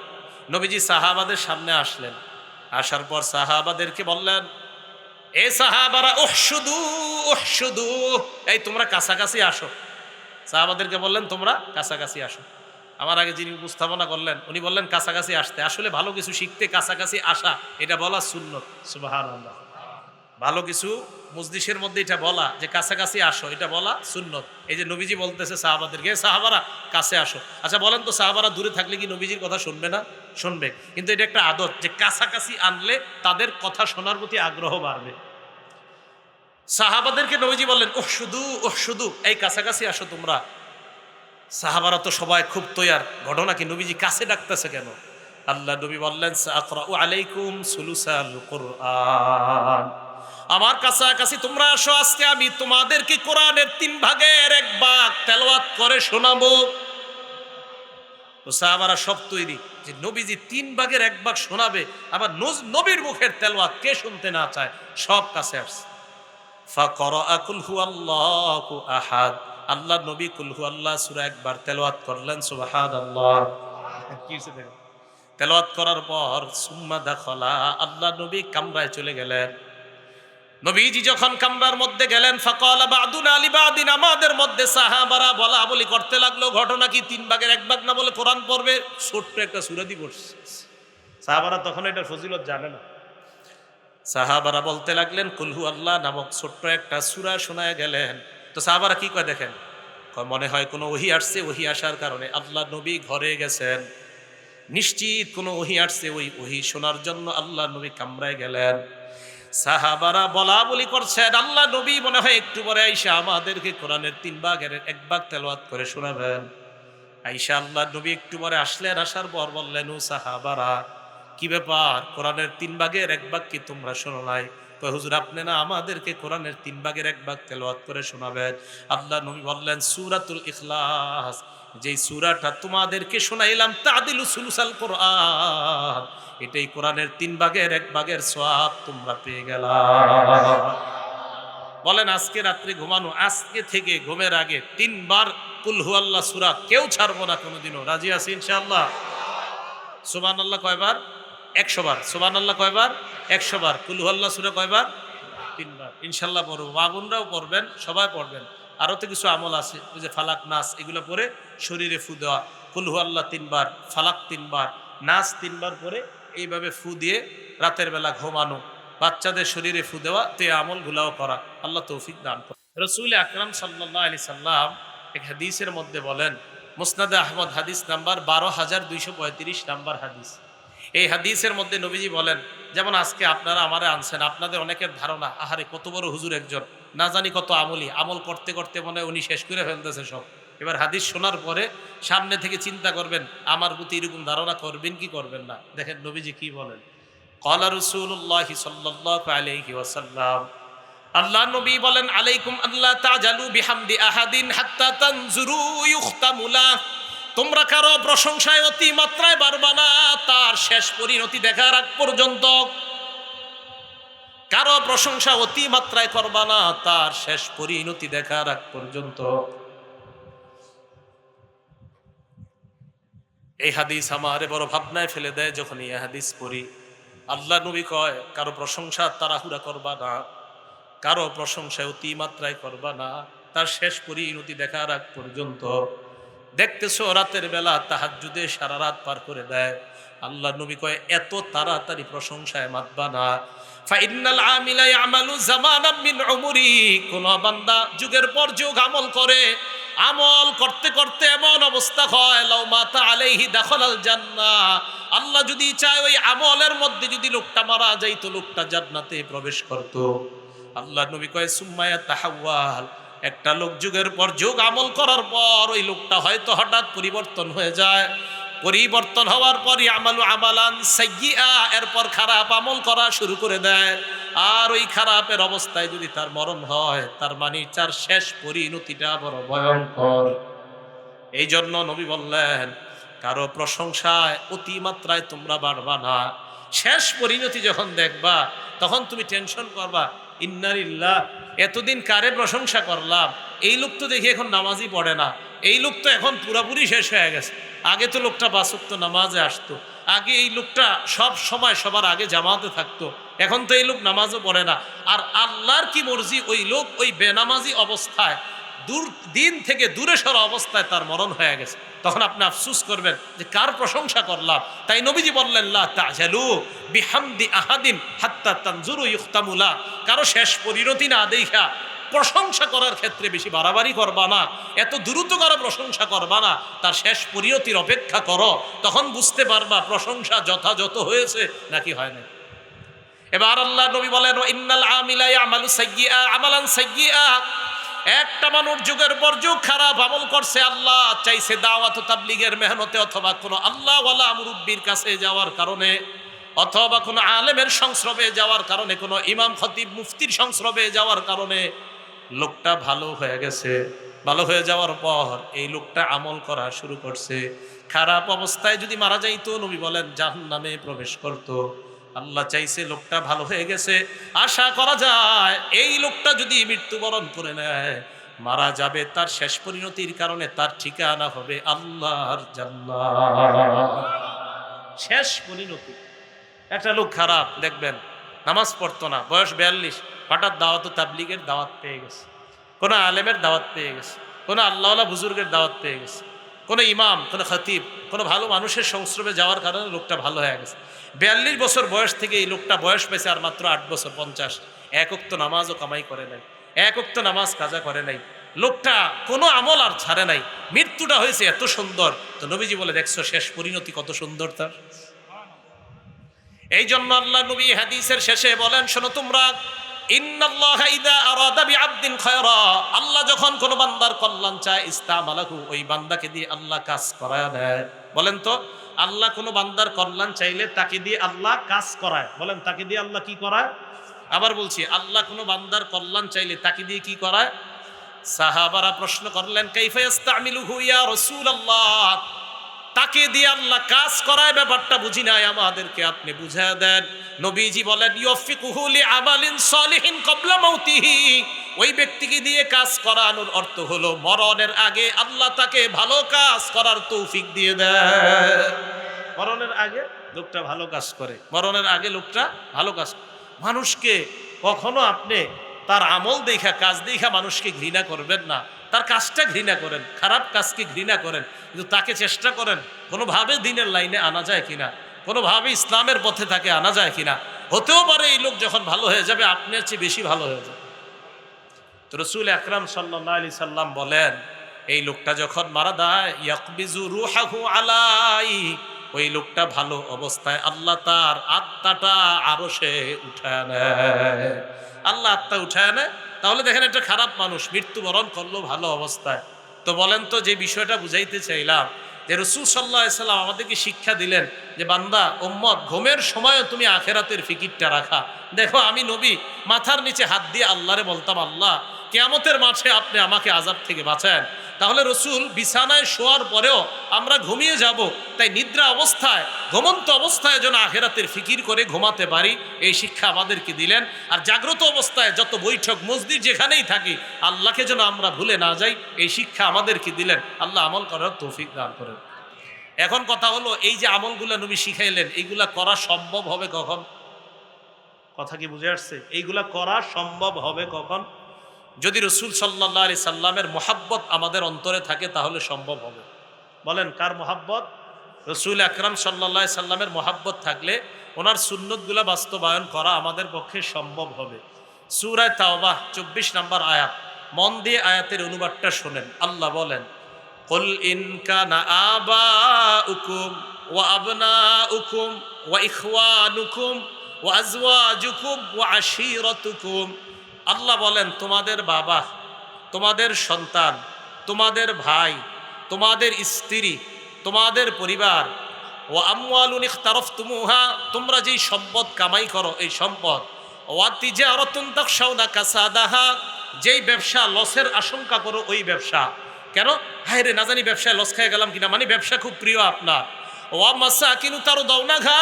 নবীজি সাহাবাদের সামনে আসলেন। আসার পর সাহাবাদেরকে বললেন, এ সাহাবারা উহশুদু উহশুদু, এই তোমরা কাছাকাছি আসো। সাহাবাদেরকে বললেন তোমরা কাছাকাছি আসো। আমার আগে যিনি উপস্থাপনা করলেন উনি বললেন কাছাকাছি আসতে। আসলে ভালো কিছু শিখতে কাছাকাছি আসা এটা বলা সুন্নত। সুবহানাল্লাহ। ভালো কিছু মজলিসের মধ্যে এটা বলা যে কাছাকাছি আসো, এটা বলা সুন্নত। এই যে নবীজি বলতেছে সাহাবাদেরকে, সাহাবারা কাছে আসো। আচ্ছা বলেন তো, সাহাবারা দূরে থাকলে কি নবীজির কথা শুনবে না? শুনবে। কিন্তু এটা একটা আদত যে কাছাকাছি আনলে তাদের কথা শোনার প্রতি আগ্রহ বাড়বে। সাহাবাদেরকে নবীজি বললেন ওহ শুধু এই কাছাকাছি আসো তোমরা। সাহাবারা তো সবাই খুব তৈয়ার। ঘটনা কি, নবীজি কাছে ডাকতেছে কেন? আল্লাহ নবী বললেন সাকরাউ আলাইকুম সুলুসাল কুরআন, আমার কাছাকাছি তোমরা আসো, আজকে আমি তোমাদেরকে কোরআনের 3 ভাগের 1 ভাগ তেলাওয়াত করে শোনাবো। তো সাহাবারা সব তৈরি যে নবীজি 3 ভাগের 1 ভাগ শোনাবে, আবার নবীর মুখের তেলাওয়াত কে শুনতে না চায়। সব কাছে আসছে। ফাকরা কুল হুয়াল্লাহু আহাদ, আল্লাহ নবী কুল হুয়াল্লাহ সূরা একবার তেলাওয়াত করলেন। সুবহানাল্লাহ। কি হইছে দেখো, তেলাওয়াত করার পর সুম্মা দাখালা, আল্লাহ নবী কামরায় চলে গেলেন। নবীজি যখন কামরার মধ্যে গেলেন, ফাকালা বাদুনা লিবাদিন, আমাদের মধ্যে সাহাবারা বলা বলি করতে লাগলো, ঘটনা কি 3 ভাগের 1 ভাগ না বলে কোরআন পড়বে? ছোট্ট একটা সূরা দি পড়ছে। সাহাবারা তখন এটার ফজিলত জানে না। সাহাবারা বলতে লাগলেন কুল হুয়াল্লাহ নামক ছোট্ট একটা সূরা শোনায় গেলেন। তো সাহাবারা কি কয় দেখেন, কয় মনে হয় কোনো ওহী আসছে, ওহী আসার কারণে আল্লাহ নবী ঘরে গেছেন, নিশ্চিত কোনো ওহী আসছে, ওই ওহী শোনার জন্য আল্লাহ নবী কামরায় গেলেন। সাহাবারা বলা বলি করছেন, আল্লাহ নবী মনে হয় একটু পরে আইসা আমাদেরকে কোরআনের 3 ভাগের 1 ভাগ তেলাওয়াত করে শোনাবেন। আইসা আল্লাহ নবী একটু পরে আসলেন, আসার পর বললেন ও সাহাবারা কি ব্যাপার, কোরআনের 3 ভাগের 1 ভাগ কি তোমরা শোনো নাই? কয় হুজুর আপনি না আমাদেরকে কোরআনের 3 ভাগের 1 ভাগ তেলাওয়াত করে শোনাবেন। আল্লাহ নবী বললেন সূরাতুল ইখলাস, যেই সূরাটা তোমাদেরকে শোনাইলাম তাদিলু সুলুসাল কোরআন, এটাই কোরআনের 3 ভাগের 1 ভাগের সওয়াব তোমরা পেয়ে গেলা। বলেন আজকে রাত্রে ঘুমানো, আজকে থেকে ঘুমের আগে 3 বার কুল হুয়াল্লাহ সূরা কেউ ছাড়বো না কোনোদিনও। রাজি আছি ইনশাআল্লাহ? সুবহানাল্লাহ কয়বার? 100 বার। সুবহানাল্লাহ কয়বার? 100 বার। কুল হুয়াল্লাহ সূরা কয়বার? 3 বার। ইনশাআল্লাহ পড়ব, মা বোনরাও পড়বেন, সবাই পড়বেন। আরো তো কিছু আমল আছে, ওই যে ফালাক নাস, এগুলো পড়ে শরীরে ফু দেওয়া। কুল হুয়াল্লাহ 3 বার, ফালাক 3 বার, নাস 3 বার পরে এইভাবে ফু দিয়ে রাতের বেলা ঘুমানো, বাচ্চাদের শরীরে ফু দেওয়া, তো এই আমলগুলাও করা। আল্লাহ তৌফিক দান করেন। রাসূল আকরাম সাল্লাল্লাহু আলাইহি সাল্লাম এক হাদিসের মধ্যে বলেন, মুসনাদে আহমদ হাদিস নাম্বার 12235 নাম্বার হাদিস। এই হাদিসের মধ্যে নবীজি বলেন, যেমন আজকে আপনারা আমারে আনছেন, আপনাদের অনেকের ধারণা আহারে কত বড় হুজুর একজন, না জানি কত আমলি, আমল করতে করতে মনে হয় উনি শেষ করে ফেলতেছে সব। এবার হাদিস শোনার পরে সামনে থেকে চিন্তা করবেন আমার প্রতি এরকম ধারণা করবেন কি করবেন না। দেখেন নবীজি কি বলেন, ক্বালা রাসূলুল্লাহি সাল্লাল্লাহু আলাইহি ওয়াসাল্লাম, আল্লাহ নবী বলেন আলাইকুম আল্লাহ তাজালু বিহামদি আহাদিন হাত্তা তানজুরু ইখতামুলা, তোমরা কারো প্রশংসায় অতি মাত্রায় বাড়বা না তার শেষ পরিণতি দেখার আগ পর্যন্ত। কারো প্রশংসা অতি মাত্রায় করবা না তার শেষ পরিণতি দেখার আগ পর্যন্ত। এই হাদিস আমারে বড় ভাবনায় ফেলে দেয় যখন এই হাদিস পড়ি। আল্লাহ নবী কয় কারো প্রশংসা তাড়াহুড়া করবা না, কারো প্রশংসায় অতি মাত্রায় করবা না তার শেষ পরিণতি দেখার আগ পর্যন্ত। দেখতেছো রাতের বেলা তাহাজ্জুদে সারা রাত পার করে দেয়, আল্লাহ নবী কয় এত তাড়াতাড়ি প্রশংসায় মাতবা না। ফাইন্নাল আমিলা ইয়ামালু জামানাম মিন উমরি, কোন বান্দা যুগের পর যুগ আমল করে, আমল করতে করতে এমন অবস্থা হয় লাউ মাতা আলাইহি দাখালাল জান্নাহ, আল্লাহ যদি চায় ওই আমলের মধ্যে যদি লোকটা মারা যাইতো লোকটা জান্নাতে প্রবেশ করত। আল্লাহ নবী কয় সুম্মায়া তাহাওয়াল, একটা লোক যুগের পর যুগ আমল করার পর ওই লোকটা হয়তো হঠাৎ পরিবর্তন হয়ে যায়। পরিবর্তন হওয়ার পর আমালু আমালান সাইয়্যিআ, এরপর খারাপ আমল করা শুরু করে দেয়। আর ওই খারাপের অবস্থায় যদি তার মরণ হয়, তার মানে তার শেষ পরিণতিটা বড় ভয়ঙ্কর। এই জন্য নবী বললেন কারো প্রশংসায় অতিমাত্রায় তোমরা বাড়বা না, শেষ পরিণতি যখন দেখবা তখন তুমি টেনশন করবা, ইন্নালিল্লাহ, এতদিন কারে প্রশংসা করলাম, এই লোক তো দেখি এখন নামাজই পড়ে না, এই লোক তো এখন পুরাপুরি শেষ হয়ে গেছে। আগে তো লোকটা 5 ওয়াক্ত নামাজে আসতো, আগে এই লোকটা সব সময় সবার আগে জামাতে থাকতো, এখন তো এই লোক নামাজও পড়ে না। আর আল্লাহর কি মর্জি, ওই লোক ওই বেনামাজি অবস্থায় দিন থেকে দূরে সরা অবস্থায় তার মরণ হয়ে গেছে। তখন আপনি আফসুস করবেন যে কার প্রশংসা করলাম। তাই নবীজি বললেন, লা তাজালু বিহামদি আহাদিন হাত্তা তানজুরু ইখতামুলা। কারো শেষ পরিণতি না দেখা প্রশংসা করার ক্ষেত্রে বেশি বাড়াবাড়ি করবা না, এত দ্রুত কারো প্রশংসা করবা না, তার শেষ পরিণতির অপেক্ষা করো, তখন বুঝতে পারবা প্রশংসা যথাযথ হয়েছে নাকি হয় না। এবার আল্লাহ নবী বলেন, ইন্নাল আমিলা ইয়ামালু সাইয়্যিআ আমালান সাইয়্যিআ। একটা মানুষ যুগের পর যুগ খারাপ আমল করছে, আল্লাহ চাইছে দাওয়াত ও তাবলীগের মেহনতে অথবা কোনো আল্লাহওয়ালা মুরব্বির কাছে যাওয়ার কারণে অথবা কোনো আলেমের সংস্রবে যাওয়ার কারণে, কোনো ইমাম খতিব মুফতির সংস্রবে যাওয়ার কারণে লোকটা ভালো হয়ে গেছে। ভালো হয়ে যাওয়ার পর এই লোকটা আমল করা শুরু করছে। খারাপ অবস্থায় যদি মারা যাইতো, নবী বলেন জাহান্নামে প্রবেশ করত। আল্লাহ চাইছে লোকটা ভালো হয়ে গেছে, আশা করা যায় এই লোকটা যদি মৃত্যুবরণ করে নেয়, মারা যাবে, তার শেষ পরিণতির কারণে তার ঠিকানা হবে আল্লাহর জান্নাত। শেষ পরিণতি। একটা লোক খারাপ দেখবেন, নামাজ পড়তো না, বয়স 42, হঠাৎ দাওয়াত ও তাবলীগের দাওয়াত পেয়ে গেছে, কোনো আলেমের দাওয়াত পেয়ে গেছে, কোনো আল্লাহওয়ালা বুজুর্গের দাওয়াত পেয়ে গেছে, কোনো ইমাম, কোনো খতিব, কোনো ভালো মানুষের সংস্রবে যাওয়ার কারণে লোকটা ভালো হয়ে গেছে। 42 বছর বয়স থেকে এই লোকটা বয়স পেয়েছে আর মাত্র 8 বছর, 50। এক ওয়াক্ত নামাজও কামাই করে নাই, এক ওয়াক্ত নামাজ কাজা করে নাই, লোকটা কোনো আমল আর ছাড়ে নাই। মৃত্যুটা হয়েছে এত সুন্দর। তো নবীজি বলে, দেখছো শেষ পরিণতি কত সুন্দর তার। এই জন্য আল্লাহ নবী হাদিসের শেষে বলেন, শোনো তোমরা, ইন্নাল্লাহা ইযা আরাদা বিআবদিন খায়রা, আল্লাহ যখন কোন বান্দার কল্যাণ চায়, ইস্তামালাহু, ওই বান্দাকে দিয়ে আল্লাহ কাজ করায় দেয়। বলেন তো, আল্লাহ কোন বান্দার কল্যাণ চাইলে তাকে দিয়ে আল্লাহ কাজ করায়। বলেন, তাকে দিয়ে আল্লাহ কি করায়? আবার বলছি, আল্লাহ কোন বান্দার কল্যাণ চাইলে তাকে দিয়ে কি করায়? সাহাবারা প্রশ্ন করলেন, কাইফা ইস্তামিলুহু ইয়া রাসূলুল্লাহ, তাকে দিয়ে আল্লাহ কাজ করায়, ব্যাপারটা বুঝি নাই, আমাদেরকে আপনি বুঝিয়ে দেন। নবীজি বলেন, ইউফিকুহু লিআমালিন সালিহিন ক্বাবলা মাউতিহি, ওই ব্যক্তিকে দিয়ে কাজ করানোর অর্থ হলো মরণের আগে আল্লাহ তাকে ভালো কাজ করার তৌফিক দিয়ে দেয়। মরণের আগে লোকটা ভালো কাজ করে, মরণের আগে লোকটা ভালো কাজ। মানুষকে কখনো আপনি তার আমল দেখা, কাজ দেখা মানুষকে ঘৃণা করবেন না, তার কাজটা ঘৃণা করেন, খারাপ কাজকে ঘৃণা করেন, কিন্তু তাকে চেষ্টা করেন কোনোভাবে দিনের লাইনে আনা যায় কিনা, কোনোভাবে ইসলামের পথে তাকে আনা যায় কিনা। হতেও পারে এই লোক যখন ভালো হয়ে যাবে আপনার চেয়ে বেশি ভালো হয়ে যাবে। তো রাসূল আকরাম সাল্লাল্লাহু আলাইহি সাল্লাম বলেন, এই লোকটা যখন মারা যায়, ইয়াকবিজু রূহাহু আলাই, ওই লোকটা ভালো অবস্থায় আল্লাহ তার আত্মাটা আরশে উঠায় নেয়। আল্লাহ আত্মা উঠায় নেয়। তাহলে দেখেন, একটা খারাপ মানুষ মৃত্যুবরণ করলো ভালো অবস্থায়। তো বলেন তো, যে বিষয়টা বুঝাইতে চাইলাম, যে রাসূল সাল্লাল্লাহু আলাইহি সাল্লাম আমাদেরকে শিক্ষা দিলেন যে বান্দা, উম্মত, ঘুমের সময়ও তুমি আখিরাতের ফিকিরটা রাখা। দেখো, আমি নবী মাথার নিচে হাত দিয়ে আল্লাহরে বলতাম, আল্লাহ কিয়ামতের মাঠে আপনি আমাকে আযাব থেকে বাঁচান। তাহলে রাসূল বিছানায় শোয়ার পরেও আমরা ঘুমিয়ে যাব, তাই নিদ্রা অবস্থায়, ঘুমন্ত অবস্থায় যেন আখিরাতের ফিকির করে ঘুমাতে পারি, এই শিক্ষা আমাদেরকে দিলেন। আর জাগ্রত অবস্থায় যত বৈঠক মসজিদ যেখানেই থাকি, আল্লাহকে যেন আমরা ভুলে না যাই, এই শিক্ষা আমাদেরকে দিলেন। আল্লাহ আমল করার তৌফিক দান করেন। এখন কথা হলো, এই যে আমলগুলা নবী শিখাইলেন, এইগুলা করা সম্ভব হবে কখন? কথা কি বুঝে আসছে? এইগুলা করা সম্ভব হবে কখন? যদি রাসূল সাল্লাল্লাহু আলাইহি সাল্লামের মহাব্বত আমাদের অন্তরে থাকে, তাহলে সম্ভব হবে। বলেন, কার মহাব্বত? রাসূল আকরাম সাল্লাল্লাহু আলাইহি সাল্লামের মহাব্বত থাকলে ওনার সুন্নতগুলা বাস্তবায়ন করা আমাদের পক্ষে সম্ভব হবে। সূরা তাওবা 24 নম্বর আয়াত, মন দিয়ে আয়াতের অনুবাদটা শোনেন। আল্লাহ বলেন, কুল ইন কানা আবাউকুম ওয়া আবনাউকুম ওয়া ইখওয়ানুকুম ওয়া আজওয়াজুকুম ওয়া আশীরাতুকুম। আল্লাহ বলেন, তোমাদের বাবা, তোমাদের সন্তান, তোমাদের ভাই, তোমাদের স্ত্রী, তোমাদের পরিবার, ও আমওয়ালুন ইখতারাফতুমুহা, তোমরা যেই সম্পদ কামাই করো, এই সম্পদ, ওয়া তিজারাতুন তাখশাউনা কাসাদাহা, যেই ব্যবসা লসের আশঙ্কা করো, ওই ব্যবসা। কেন? হায় রে, না জানি ব্যবসায় লস খেয়ে গেলাম কিনা, মানে ব্যবসা খুব প্রিয় আপনার। ওয়া মাসাকিনু তারদাউনাহা,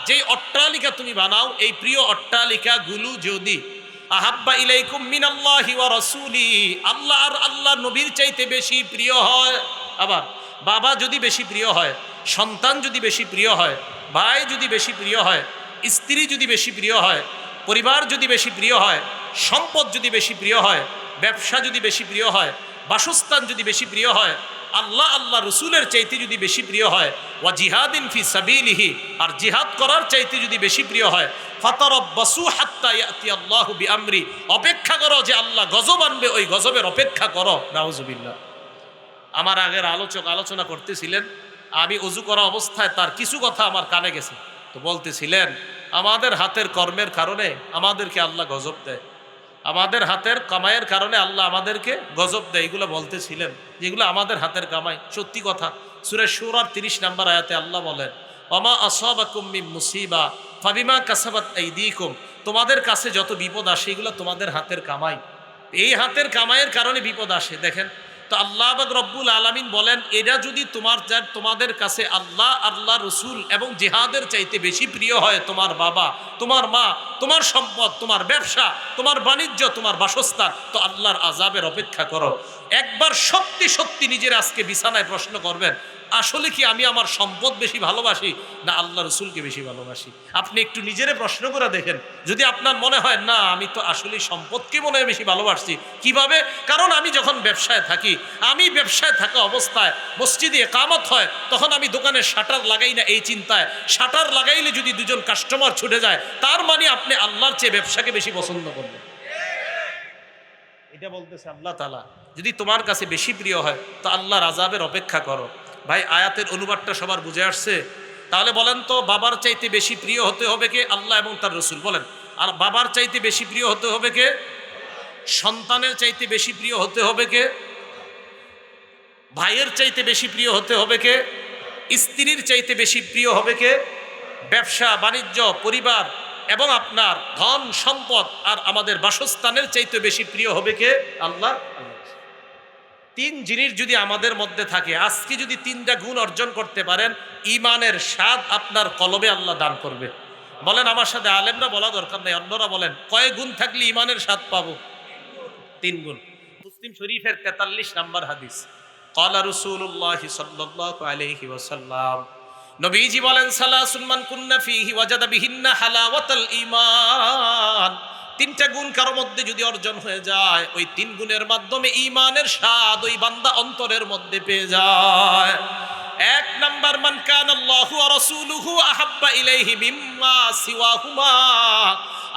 যেই অট্টালিকা তুমি বানাও, এই প্রিয় অট্টালিকাগুলো যদি আহাব্বা ইলাইকুম মিনাল্লাহি ওয়া রাসূলি, আল্লাহ আর আল্লাহ নবীর চাইতে বেশি প্রিয় হয়। আবার বাবা যদি বেশি প্রিয় হয়, সন্তান যদি বেশি প্রিয় হয়, ভাই যদি বেশি প্রিয় হয়, স্ত্রী যদি বেশি প্রিয় হয়, পরিবার যদি বেশি প্রিয় হয়, সম্পদ যদি বেশি প্রিয় হয়, ব্যবসা যদি বেশি প্রিয় হয়, বাসস্থান যদি বেশি প্রিয় হয়, আল্লাহ আল্লাহ রসুলের চাইতে যদি বেশি প্রিয় হয়, ওয়া জিহাদিন ফি সাবিলিহি, আর জিহাদ করার চাইতে যদি বেশি প্রিয় হয়, ফাতারাব্বাসু হাত্তা ইয়াতি আল্লাহু বিআমরি, অপেক্ষা করো যে আল্লাহ গজব আনবে, ওই গজবের অপেক্ষা করো। নাউজুবিল্লাহ। আমার আগের আলোচক আলোচনা করতেছিলেন, আমি অজু করা অবস্থায় তার কিছু কথা আমার কানে গেছে, তো বলতেছিলেন আমাদের হাতের কর্মের কারণে আমাদেরকে আল্লাহ গজব দেয়, আমাদের হাতের কামাইয়ের কারণে আল্লাহ আমাদেরকে গজব দেয়, এগুলো বলতেছিলেন যেগুলো আমাদের হাতের কামাই। সত্যি কথা, সূরা সূরার 30 নম্বর আয়াতে আল্লাহ বলেন, ওমা আসাবাকুম মিন মুসিবা ফাবিমা কাসাবাত আইদিকুম, তোমাদের কাছে যত বিপদ আসে এগুলো তোমাদের হাতের কামাই, এই হাতের কামাইয়ের কারণে বিপদ আসে। দেখেন তো আল্লাহ পাক রব্বুল আলামিন বলেন, এরা যদি তোমাদের কাছে আল্লাহ, আল্লাহ রসুল এবং জিহাদের চাইতে বেশি প্রিয় হয়, তোমার বাবা, তোমার মা, তোমার সম্পদ, তোমার ব্যবসা, তোমার বাণিজ্য, তোমার বাসস্থান, তো আল্লাহর আযাবের অপেক্ষা করো। একবার সত্যি সত্যি নিজের আজকে বিছানায় প্রশ্ন করবেন, আসলে কি আমি আমার সম্পদ বেশি ভালোবাসি না আল্লাহ রসুলকে বেশি ভালোবাসি? আপনি একটু নিজেরে প্রশ্ন করে দেখেন। যদি আপনার মনে হয় না আমি তো আসলে সম্পদকে মনে হয় বেশি ভালোবাসছি, কিভাবে? কারণ আমি যখন ব্যবসায় থাকি, আমি ব্যবসায় থাকা অবস্থায় মসজিদে ইকামত হয়, তখন আমি দোকানে শাটার লাগাই না এই চিন্তায়, শাটার লাগাইলে যদি দুজন কাস্টমার ছুটে যায়, তার মানে আপনি আল্লাহর চেয়ে ব্যবসাকে বেশি পছন্দ করবেন। এটা বলতেছে আল্লাহ তাআলা, যদি তোমার কাছে বেশি প্রিয় হয় তো আল্লাহর আযাবের অপেক্ষা করো। ভাই, আয়াতের অনুবাদটা সবার বুঝে আসছে? তাহলে বলেন তো, বাবার চাইতে বেশি প্রিয় হতে হবে কে? আল্লাহ এবং তার রসুল। বলেন, আর বাবার চাইতে বেশি প্রিয় হতে হবে কে? সন্তানের চাইতে বেশি প্রিয় হতে হবে কে? ভাইয়ের চাইতে বেশি প্রিয় হতে হবে কে? স্ত্রীর চাইতে বেশি প্রিয় হবে কে? ব্যবসা বাণিজ্য, পরিবার এবং আপনার ধন সম্পদ আর আমাদের বাসস্থানের চাইতে বেশি প্রিয় হবে কে? আল্লাহ। তিন জিনিস যদি আমাদের মধ্যে থাকে, আজকে যদি তিনটা গুণ অর্জন করতে পারেন, ইমানের স্বাদ আপনার কলবে আল্লাহ দান করবে। বলেন আমার সাথে, আলেমরা বলা দরকার নাই, অন্যরা বলেন, কয় গুণ থাকলে ইমানের স্বাদ পাবো? 3 গুণ। মুসলিম শরীফের 43 নম্বর হাদিস, ক্বালা রাসূলুল্লাহি সাল্লাল্লাহু আলাইহি ওয়াসাল্লাম, নবীজি বলেন, সালাসুন মান কুন্না ফীহি ওয়াজাদা বিহিন্না হালাওয়াতাল ঈমান, 3টা গুণ কারো মধ্যে যদি অর্জন হয়ে যায়, ওই 3 গুণের মাধ্যমে ঈমানের স্বাদ ওই বান্দা অন্তরের মধ্যে পেয়ে যায়। 1 নাম্বার, মান কানাল্লাহু ওয়া রাসূলুহু আহাব্বা ইলাইহি মিম্মা সিওয়াহুমা,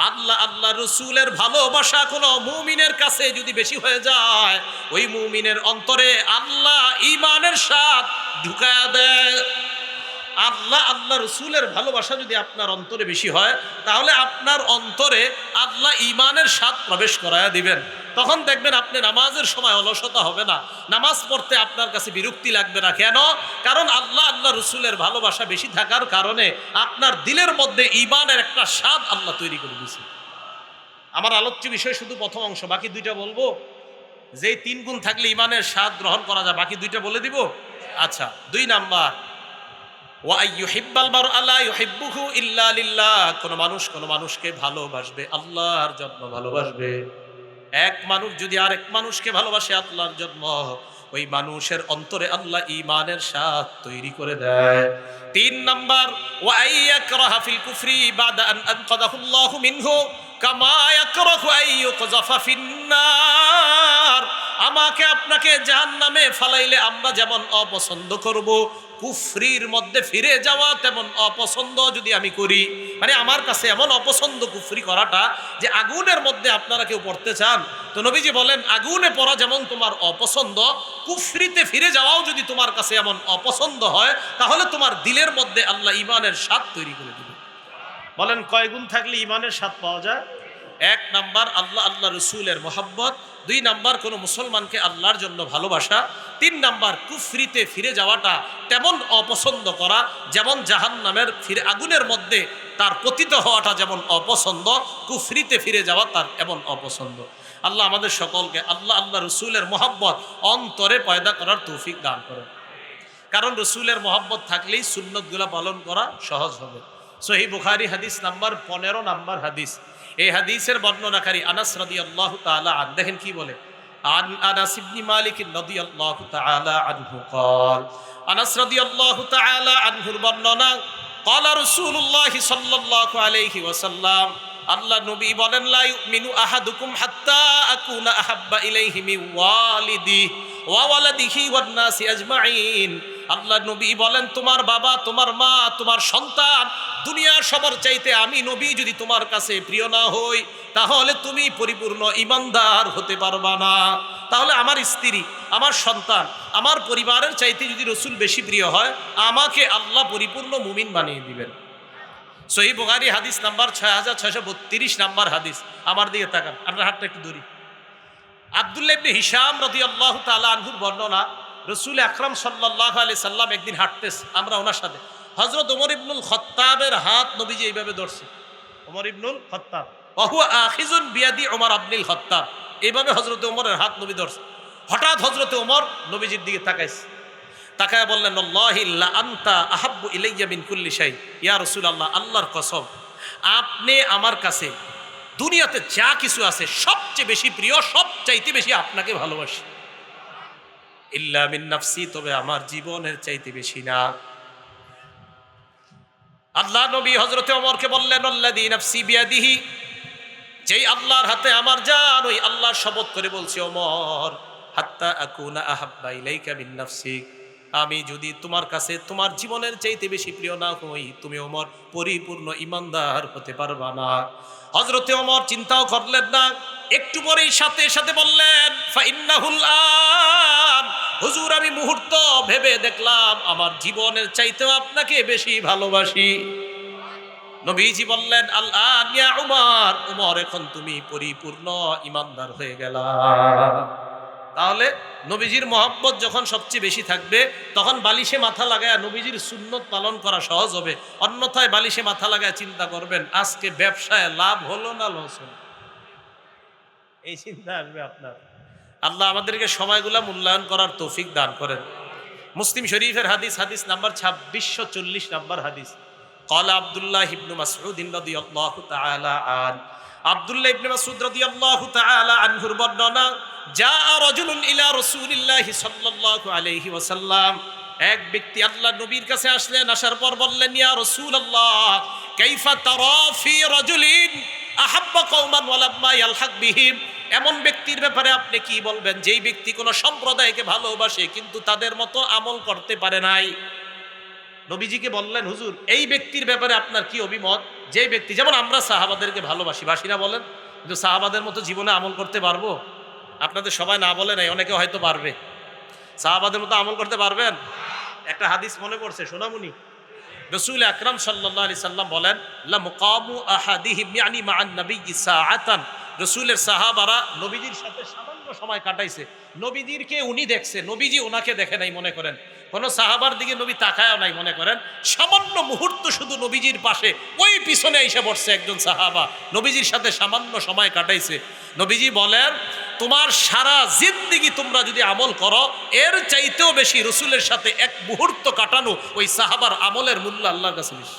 আল্লাহ আল্লাহ রসুলের ভালোবাসা কোনো মুমিনের কাছে যদি বেশি হয়ে যায়, ওই মুমিনের অন্তরে আল্লাহ ঈমানের স্বাদ ঢুকায়া দেয়। আল্লাহ আল্লাহ রসুলের ভালোবাসা যদি আপনার অন্তরে বেশি হয়, তাহলে আপনার অন্তরে আল্লাহ ঈমানের স্বাদ প্রবেশ করায়া দিবেন। তখন দেখবেন আপনি নামাজের সময় অলসতা হবে না, নামাজ পড়তে আপনার কাছে বিরক্তি লাগবে না। কেন? কারণ আল্লাহ আল্লাহ রসুলের ভালোবাসা বেশি থাকার কারণে আপনার দিলের মধ্যে ঈমানের একটা স্বাদ আল্লাহ তৈরি করে দিয়েছে। আমার আলোচ্য বিষয় শুধু প্রথম অংশ, বাকি 2টা বলবো। যেই 3 গুণ থাকলে ঈমানের স্বাদ গ্রহণ করা যায়, বাকি 2টা বলে দিব। আচ্ছা, 2 নাম্বার, কোন মানুষকে ভালোবাসবে আল্লাহর জন্য ভালোবাসবে। এক মানুষ যদি আরেক মানুষকে ভালোবাসে আল্লাহর জন্য, ওই মানুষের অন্তরে আল্লাহ ঈমানের স্বাদ তৈরি করে দেয়। 3 নাম্বার, ওয়া আইয়াকরাহা ফিল কুফরি বাদা আন আনকাদাহু আল্লাহু মিনহু কামা ইয়াকরাহু আইয়ুকযাফা ফিন্নার, আমাকে আপনাকে জাহান্নামে ফালাইলে আমরা যেমন অপছন্দ করব, কুফরির মধ্যে ফিরে যাওয়া তেমন অপছন্দ যদি আমি করি, মানে আমার কাছে এমন অপছন্দ কুফরি করাটা, যে আগুনের মধ্যে আপনারা কেউ পড়তে চান, তো নবীজি বলেন আগুনে পড়া যেমন তোমার অপছন্দ, কুফরিতে ফিরে যাওয়াও যদি তোমার কাছে এমন অপছন্দ হয়, তাহলে তোমার দিলের মধ্যে আল্লাহ ঈমানের স্বাদ তৈরি করে দিবে। বলেন কয় গুণ থাকলে ঈমানের স্বাদ পাওয়া যায়? 1 নাম্বার, আল্লাহ আল্লাহ রসুলের মহব্বত। 2 নাম্বার, কোনো মুসলমানকে আল্লাহর জন্য ভালোবাসা। 3 নাম্বার, কুফরিতে ফিরে যাওয়াটা তেমন অপছন্দ করা, যেমন জাহান্নামের আগুনের মধ্যে তার পতিত হওয়াটা যেমন অপছন্দ, কুফরিতে ফিরে যাওয়া তার এমন অপছন্দ। আল্লাহ আমাদের সকলকে আল্লাহ আল্লাহ রসুলের মহব্বত অন্তরে পয়দা করার তৌফিক দান করেন। কারণ রসুলের মহব্বত থাকলেই সুন্নতগুলো পালন করা সহজ হবে। সহিহ বুখারী হাদিস নাম্বার 15 নাম্বার হাদিস, এই হাদিসের বর্ণনাকারী আনাস রাদিয়াল্লাহু তাআলা আন, দেখেন কি বলে, আন আনাস ইবনে মালিক রাদিয়াল্লাহু তাআলা আনহু قال, আনাস রাদিয়াল্লাহু তাআলা আনহুর বর্ণনা, ক্বালা রাসূলুল্লাহ সাল্লাল্লাহু আলাইহি ওয়াসাল্লাম, আল্লাহ নবী বলেন, লা ইউমিনু আহাদুকুম হাত্তা আকুনা আহাব্বা ইলাইহি মিন ওয়ালিদিহি ওয়া ওয়ালাদিহি ওয়ান নাসি আজমাইন। আল্লাহ নবী বলেন, তোমার বাবা, তোমার মা, তোমার সন্তান, দুনিয়ার সবার চাইতে আমি নবী যদি তোমার কাছে প্রিয় না হই, তাহলে তুমি পরিপূর্ণ ঈমানদার হতে পারবা না। তাহলে আমার স্ত্রী, আমার সন্তান, আমার পরিবারের চাইতে যদি রাসূল বেশি প্রিয় হয়, আমাকে আল্লাহ পরিপূর্ণ মুমিন বানিয়ে দিবেন। সহিহ বুখারী হাদিস নাম্বার 6632 নাম্বার হাদিস। আমার দিকে তাকান, আপনার হাতটা একটু ধরি। আব্দুল্লাহ ইবনে হিশাম রাদিয়াল্লাহু তাআলা আনহুর বর্ণনা, রাসূল আকরাম সাল্লাল্লাহু আলাইহি সাল্লাম একদিন হাঁটতেছে, আমরা ওনার সাথে। হযরত ওমর ইবনুল খাত্তাবের হাত নবীজি এইভাবে ধরছে। ওমর ইবনুল খাত্তাব ওয়া হুয়া আখিযুন বিয়াদি ওমর ইবনুল খাত্তাব, এইভাবে হযরত ওমরের হাত নবী ধরছে। হঠাৎ হযরত ওমর নবীজির দিকে তাকাইছে, তাকায় বললেন, আল্লাহি লা আনতা আহাব্বু ইলাইয়া মিন কুল্লি শাই। ইয়া রাসূলুল্লাহ, আল্লাহর কসম, আপনি আমার কাছে দুনিয়াতে যা কিছু আছে সবচেয়ে বেশি প্রিয়, সবচাইতে বেশি আপনাকে ভালোবাসি। ইল্লা মিন নাফসি, তবে আমার জীবনের চাইতে বেশি না। আল্লাহ নবী হযরতে ওমরকে বললেন, আল্লাযী নাফসি বিয়াদিহি, যেই আল্লাহর হাতে আমার জান, ওই আল্লাহর শপথ করে বলছি ওমর, হাত্তা আকুনা আহাব্বা ইলাইকা মিন নাফসিক, আমি যদি তোমার কাছে তোমার জীবনের চাইতে বেশি প্রিয় না হই, তুমি ওমর পরিপূর্ণ ঈমানদার হতে পারবা না। হযরতে ওমর চিন্তাও করলেন না, একটু পরেই সাথে সাথে বললেন, ফাইন্নাহুল আন, হুজুর আমি মুহূর্ত ভেবে দেখলাম আমার জীবনের চাইতেও আপনাকে বেশি ভালোবাসি। নবীজি বললেন, আল আন ইয়া উমর, উমর এখন তুমি পরিপূর্ণ ঈমানদার হয়ে গেলা। তাহলে নবীজির মহব্বত যখন সবচেয়ে বেশি থাকবে, তখন বালিশে মাথা লাগায় নবীজির সুন্নত পালন করা সহজ হবে। অন্যথায় বালিশে মাথা লাগায় চিন্তা করবেন, আজকে ব্যবসায় লাভ হলো না লস হলো, এই চিন্তা আসবে আপনার। আল্লাহ আমাদেরকে সময়গুলা মূল্যায়ন করার তৌফিক দান করেন। মুসলিম শরীফের হাদিস, হাদিস নাম্বার 2640 নাম্বার হাদিস। ক্বালা আব্দুল্লাহ ইবনে মাসউদ রাদিয়াল্লাহু তাআলা আন, আব্দুল্লাহ ইবনে মাসউদ রাদিয়াল্লাহু তাআলা আনহুর বর্ণনা, জাআ রাজুলুন ইলা রাসূলিল্লাহি সাল্লাল্লাহু আলাইহি ওয়াসাল্লাম, এক ব্যক্তি আল্লাহ নবীর কাছে আসলেন। আসার পর বললেন, ইয়া রাসূলুল্লাহ, কাইফা তারা ফি রাজুলিন আহাব্বা কওমান ওয়া লাম্মা ইয়ালহাক বিহিম, এমন ব্যক্তির ব্যাপারে আপনি কি বলবেন যেই ব্যক্তি কোন সম্প্রদায়কে ভালোবাসে কিন্তু তাদের মতো আমল করতে পারে নাই। নবীজিকে বললেন, হুজুর এই ব্যক্তির ব্যাপারে আপনার কি অভিমত, যে ব্যক্তি, যেমন আমরা সাহাবাদেরকে ভালোবাসি, বাসি না বলেন, কিন্তু সাহাবাদের মতো জীবনে আমল করতে পারবো? আপনাদের সবাই না বলে নাই, অনেকে হয়তো পারবে। সাহাবাদের মতো আমল করতে পারবেন? একটা হাদিস মনে পড়ছে, সোনামুনি। রাসূল আকরাম সাল্লাল্লাহু আলাইহি সাল্লাম বলেন, লা মুকামু আহাদিহিম ইয়ানি মা'আন নাবিয়্যি সাআতান, রাসূলের সাহাবারা নবীজির সাথে সামান্য সময় কাটাইছে, নবীজিরকে উনি দেখছে, নবীজি ওনাকে দেখে নাই। মনে করেন কোন সাহাবার দিকে নবী তাকায়ও নাই, মনে করেন সামান্য মুহূর্ত শুধু নবীজির পাশে ওই পিছনে এসে বসছে একজন সাহাবা, নবীজির সাথে সামান্য সময় কাটাইছে। নবীজি বলেন, তোমার সারা জিন্দেগি তোমরা যদি আমল করো, এর চাইতেও বেশি রাসূলের সাথে এক মুহূর্ত কাটানো ওই সাহাবার আমলের মূল্য আল্লাহর কাছে বেশি।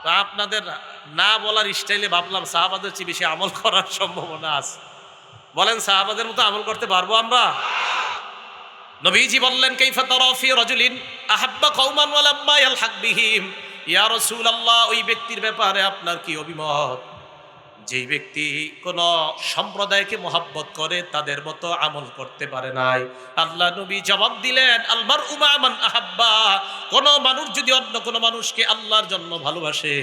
তা আপনাদের না বলার স্টাইলে ভাবলাম সাহাবাদের চেয়ে বেশি আমল করার সম্ভাবনা আছে। বলেন, সাহাবাদের মতো আমল করতে পারবো আমরা? নবীজি বললেন, কাইফা তারা ফি রাজুলিন আহাব্বা কওমান ওয়া লাম্মা ইয়ালহাক বিহিম, ইয়া রাসূলুল্লাহ, ওই ব্যক্তির ব্যাপারে আপনার কি অভিমত যেই ব্যক্তি কোন সম্প্রদায়কে মহব্বত করে তাদের মতো আমল করতে পারে নাই। আল্লাহ নবী জবাব দিলেন, আল মারউ মা মান আহাব্বা, কোন মানুষ যদি অন্য কোন মানুষকে আল্লাহর জন্য ভালোবাসে,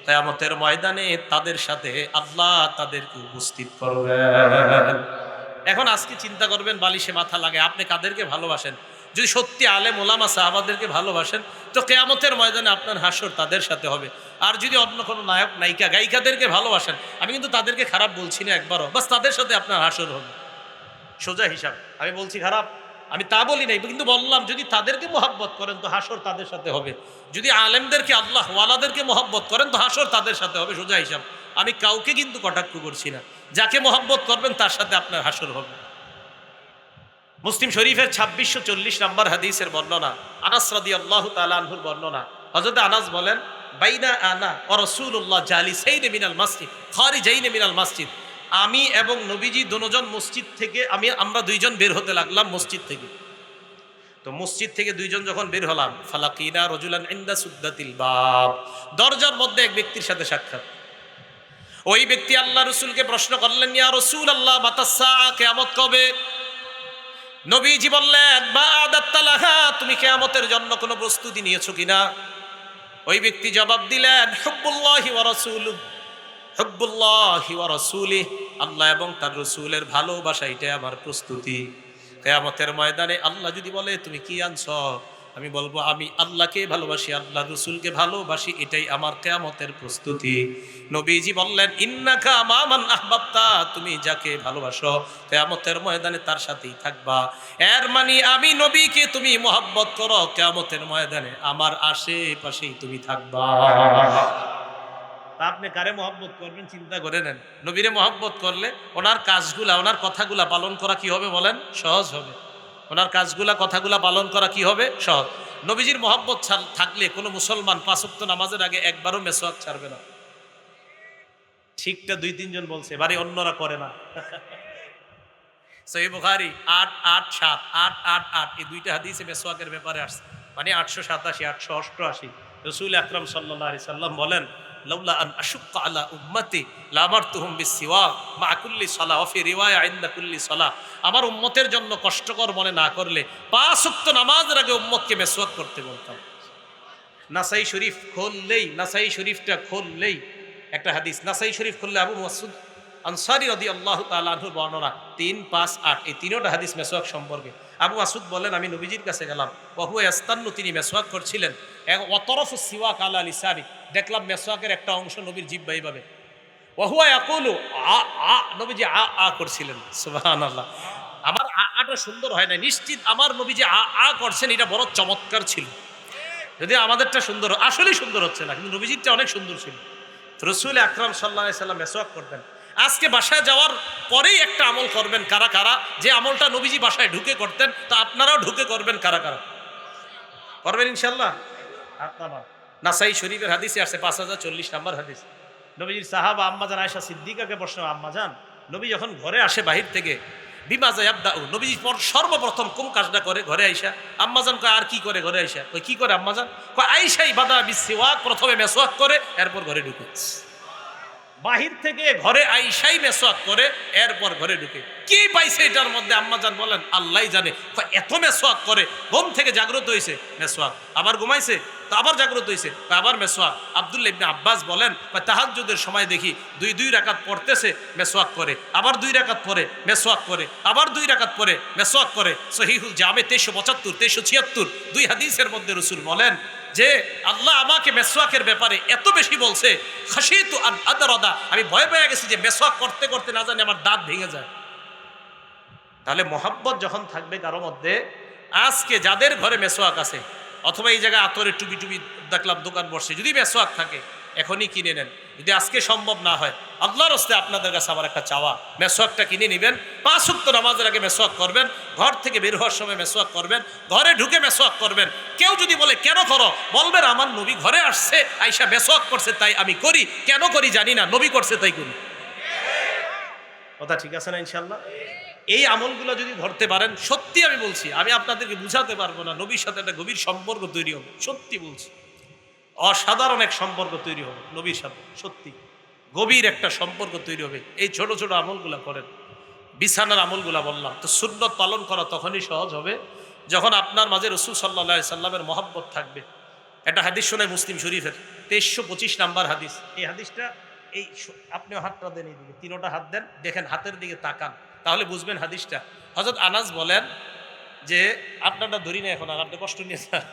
কিয়ামতের ময়দানে তাদের সাথে আল্লাহ তাদেরকে উপস্থিত করবেন। এখন আজকে চিন্তা করবেন, বালিশে মাথা লাগে আপনি কাদেরকে ভালোবাসেন। যদি সত্যি আলেম ওলামা সাহাবাদেরকে ভালোবাসেন, তো কিয়ামতের ময়দানে আপনার হাসর তাদের সাথে হবে। আর যদি অন্য কোনো নায়ক নায়িকা গায়িকাদেরকে ভালোবাসেন, আমি কিন্তু তাদেরকে খারাপ বলছি না একবারও, বাস তাদের সাথে আপনার হাসর হবে। সোজা হিসাব, আমি বলছি খারাপ, আমি তা বলি নাই, কিন্তু বললাম যদি তাদেরকে মহব্বত করেন তো হাসর তাদের সাথে হবে। যদি আলেমদেরকে, আল্লাহ ওয়ালাদেরকে মহব্বত করেন তো হাসর তাদের সাথে হবে। সোজা হিসাব, আমি কাউকে কিন্তু কটাক্ষ করছি না। যাকে মহব্বত করবেন তার সাথে আপনার হাসর হবে। মুসলিম শরীফের 2640 নম্বর হাদিসের বর্ণনা, আনাস রাদিয়াল্লাহু তাআলা আনহুর বর্ণনা। হযরত আনাস বলেন, বাইনা আনা ওয়া রাসূলুল্লাহ জালিসাইন মিনাল মসজিদ খারিজাইন মিনাল মসজিদ, আমি এবং নবীজি দুজন মসজিদ থেকে, আমরা দুইজন বের হতে লাগলাম মসজিদ থেকে। তো মসজিদ থেকে দুইজন যখন বের হলাম, ফালাকিনা রজুলান ইনদা সুদ্দাতিল বাব, দরজার মধ্যে এক ব্যক্তির সাথে সাক্ষাৎ। ওই ব্যক্তি আল্লাহ রসুলকে প্রশ্ন করলেন, ইয়া রাসূলুল্লাহ মাতাসসা, কিয়ামত কবে? নবীজি বললেন, মা আদাত্তা লাহা, তুমি কিয়ামতের জন্য কোনো প্রস্তুতি নিয়েছো কিনা? ওই ব্যক্তি জবাব দিলেন, হুব্বুল্লাহি ওয়া রাসূলুহু, হুব্বুল্লাহি ওয়া রাসূলিহি, আল্লাহ এবং তার রাসূলের ভালোবাসা, এটাই আমার প্রস্তুতি। কিয়ামতের ময়দানে আল্লাহ যদি বলে তুমি কি আনছো, আমি বলবো আমি আল্লাহকে ভালোবাসি, আল্লাহ রাসূলকে ভালোবাসি, এটাই আমার কিয়ামতের প্রস্তুতি। নবীজি বললেন, ইন্নাকা মা মান আহবাবতা, তুমি যাকে ভালোবাসো কিয়ামতের ময়দানে তার সাথেই থাকবা। এর মানে আমি নবীকে তুমি মহব্বত করো, কিয়ামতের ময়দানে আমার আশেপাশেই তুমি থাকবা। আপনি কারে মহব্বত করবেন চিন্তা করে নেন। নবীরে মহব্বত করলে ওনার কাজগুলা, ওনার কথাগুলা পালন করা কি হবে বলেন? সহজ হবে। ওনার কাজগুলা, কথাগুলা পালন করা কি হবে? সহজ। নবীজির মহব্বত থাকলে কোনো মুসলমান 5 ওয়াক্ত নামাজের আগে একবারও মেসওয়াক ছাড়বে না। ঠিকটা 2-3 জন বলছে, বাড়ি অন্যরা করে না। সহিহ বুখারী 887 888 এই দুইটা হাদিসে মেসওয়াকের ব্যাপারে আসছে, মানে 887 888। রাসূল আকরাম সাল্লাল্লাহু আলাইহি সাল্লাম বলেন, লাউলা আন আশুক্কা আলা উম্মতি লামারতুহুম বিসসিওয়াক মা কুল্লি সালাহ ওয়া ফি রিওয়ায়া ইনদা কুল্লি সালাহ, আমার উম্মতের জন্য কষ্টকর মনে না করলে 5 ওয়াক্ত নামাজের আগে উম্মতকে মেসওয়াক করতে বলতাম। নাসাই শরীফ খুললেই, নাসাই শরীফটা খুললেই একটা হাদিস, নাসাই শরীফ খুললে আবু মাসউদ আনসারী রাদিয়াল্লাহু তাআলা আনহুর বর্ণনা 358, এই তিনটা হাদিস মেসওয়াক সম্পর্কে। আবু মাসউদ বলেন, আমি নবীজির কাছে গেলাম, ওয়া হুয়া ইস্তান্নু, তিনি মেসওয়াক করছিলেন, ওয়া তরফু সিওয়াক আলা লিসানি, দেখলাম মেসওয়াকের একটা অংশ নবীর জিহ্বায় এইভাবে, ওয়া হুয়া ইয়াকুলু আ আ, নবীজি আ আ করছিলেন। সুবহানাল্লাহ। আমার আটা সুন্দর হয় না, নিশ্চিত আমার নবীজি আ আ করছেন, এটা বড় চমৎকার ছিল। যদি আমাদেরটা সুন্দর, আসলেই সুন্দর হচ্ছে না, কিন্তু নবীজিরটা অনেক সুন্দর ছিল। রাসূল আকরাম সাল্লাল্লাহু আলাইহি সাল্লাম মেসওয়াক করতেন। আজকে বাসায় যাওয়ার পরেই একটা আমল করবেন কারা কারা, যে আমলটা নবীজি বাসায় ঢুকে করতেন, তো আপনারাও ঢুকে করবেন কারা কারা? করবেন ইনশাআল্লাহ। আপনারা নাসাই শরীফের হাদিসে আসছে 5040 নম্বর হাদিস। নবীজির সাহাবা আম্মাজান আয়েশা সিদ্দিকাকে প্রশ্ন, আম্মাজান নবী যখন ঘরে আসে বাহির থেকে, বিমাজা ইয়াবদাউ, নবীজি সর্বপ্রথম কোন কাজটা করে ঘরে আইসা? আম্মাজান কয়, আর কি করে ঘরে আইসা? কই কি করে আম্মাজান? কয় আইসাই বাদা বিসওয়াক, প্রথমে মেসওয়াক করে এরপর ঘরে ঢুকে। বাহির থেকে ঘরে আইসাই মেসওয়াক করে এরপর ঘরে ঢুকে। কি পাইছে এটার মধ্যে? আম্মাজান বলেন, আল্লাহই জানে। এত মেসওয়াক করে, ঘুম থেকে জাগ্রত হয়েছে মেসওয়াক, আবার ঘুমাইছে তো আবার জাগ্রত হয়েছে আবার মেসওয়াক। আব্দুল্লাহ ইবনে আব্বাস বলেন, তাহাজ্জুদের সময় দেখি 2 রাকাত পড়তেছে, মেসওয়াক করে, আবার 2 রাকাত পড়ে, মেসওয়াক করে, আবার 2 রাকাত পড়ে, মেসওয়াক করে। সহিহুল জামে 2375 2376 2 হাদিসের মধ্যে রাসূল বলেন যে আল্লাহ আমাকে মেসওয়াকের ব্যাপারে এত বেশি বলছে, খাশিতু আন আদরাদা, আমি ভয় পেয়ে গেছি যে মেসওয়াক করতে করতে না জানি আমার দাঁত ভেঙে যায়। তাহলে মহাব্বত যখন থাকবে কারো মধ্যে, আজকে যাদের ঘরে মেসওয়াক আছে, অথবা এই জায়গায় আতরের টুপি টুপি দেখলাম দোকান বসছে, যদি মেসওয়াক থাকে এখনই কিনে নেন। যদি আজকে সম্ভব না হয়, আল্লাহর রাস্তায় আপনাদের কাছে আমার একটা চাওয়া, মেসওয়াকটা কিনে নেবেন। 5 ওয়াক্ত নামাজের আগে মেসওয়াক করবেন, ঘর থেকে বের হওয়ার সময় মেসওয়াক করবেন, ঘরে ঢুকে মেসওয়াক করবেন। কেউ যদি বলে কেন করো, বলবেন আমার নবী ঘরে আসছে, আইসা মেসওয়াক করছে তাই আমি করি, কেন করি জানি না, নবী করছে তাই করি। কথা ঠিক আছে না ইনশাআল্লাহ? এই আমলগুলো যদি ধরতে পারেন, সত্যি আমি বলছি, আমি আপনাদেরকে বুঝাতে পারবো না, নবীর সাথে একটা গভীর সম্পর্ক তৈরি হবে। সত্যি বলছি, অসাধারণ এক সম্পর্ক তৈরি হবে নবীর সাথে, সত্যি গভীর একটা সম্পর্ক তৈরি হবে। এই ছোট ছোট আমলগুলা করেন, বিছানার আমলগুলা বললাম তো, সুন্নত পালন করা তখনই সহজ হবে যখন আপনার মাঝে রাসূল সাল্লাল্লাহু আলাইহি সাল্লামের মহব্বত থাকবে। একটা হাদিস শোনায় মুসলিম শরীফের 2325 নাম্বার হাদিস। এই হাদিসটা, এই আপনিও হাতটা দেন, এই দিকে 3টা হাত দেন, দেখেন হাতের দিকে তাকান, তাহলে বুঝবেন হাদিসটা। হযরত আনাস বলেন যে, আপনারটা ধরি না এখন, আর আপনি কষ্ট নিয়েছেন।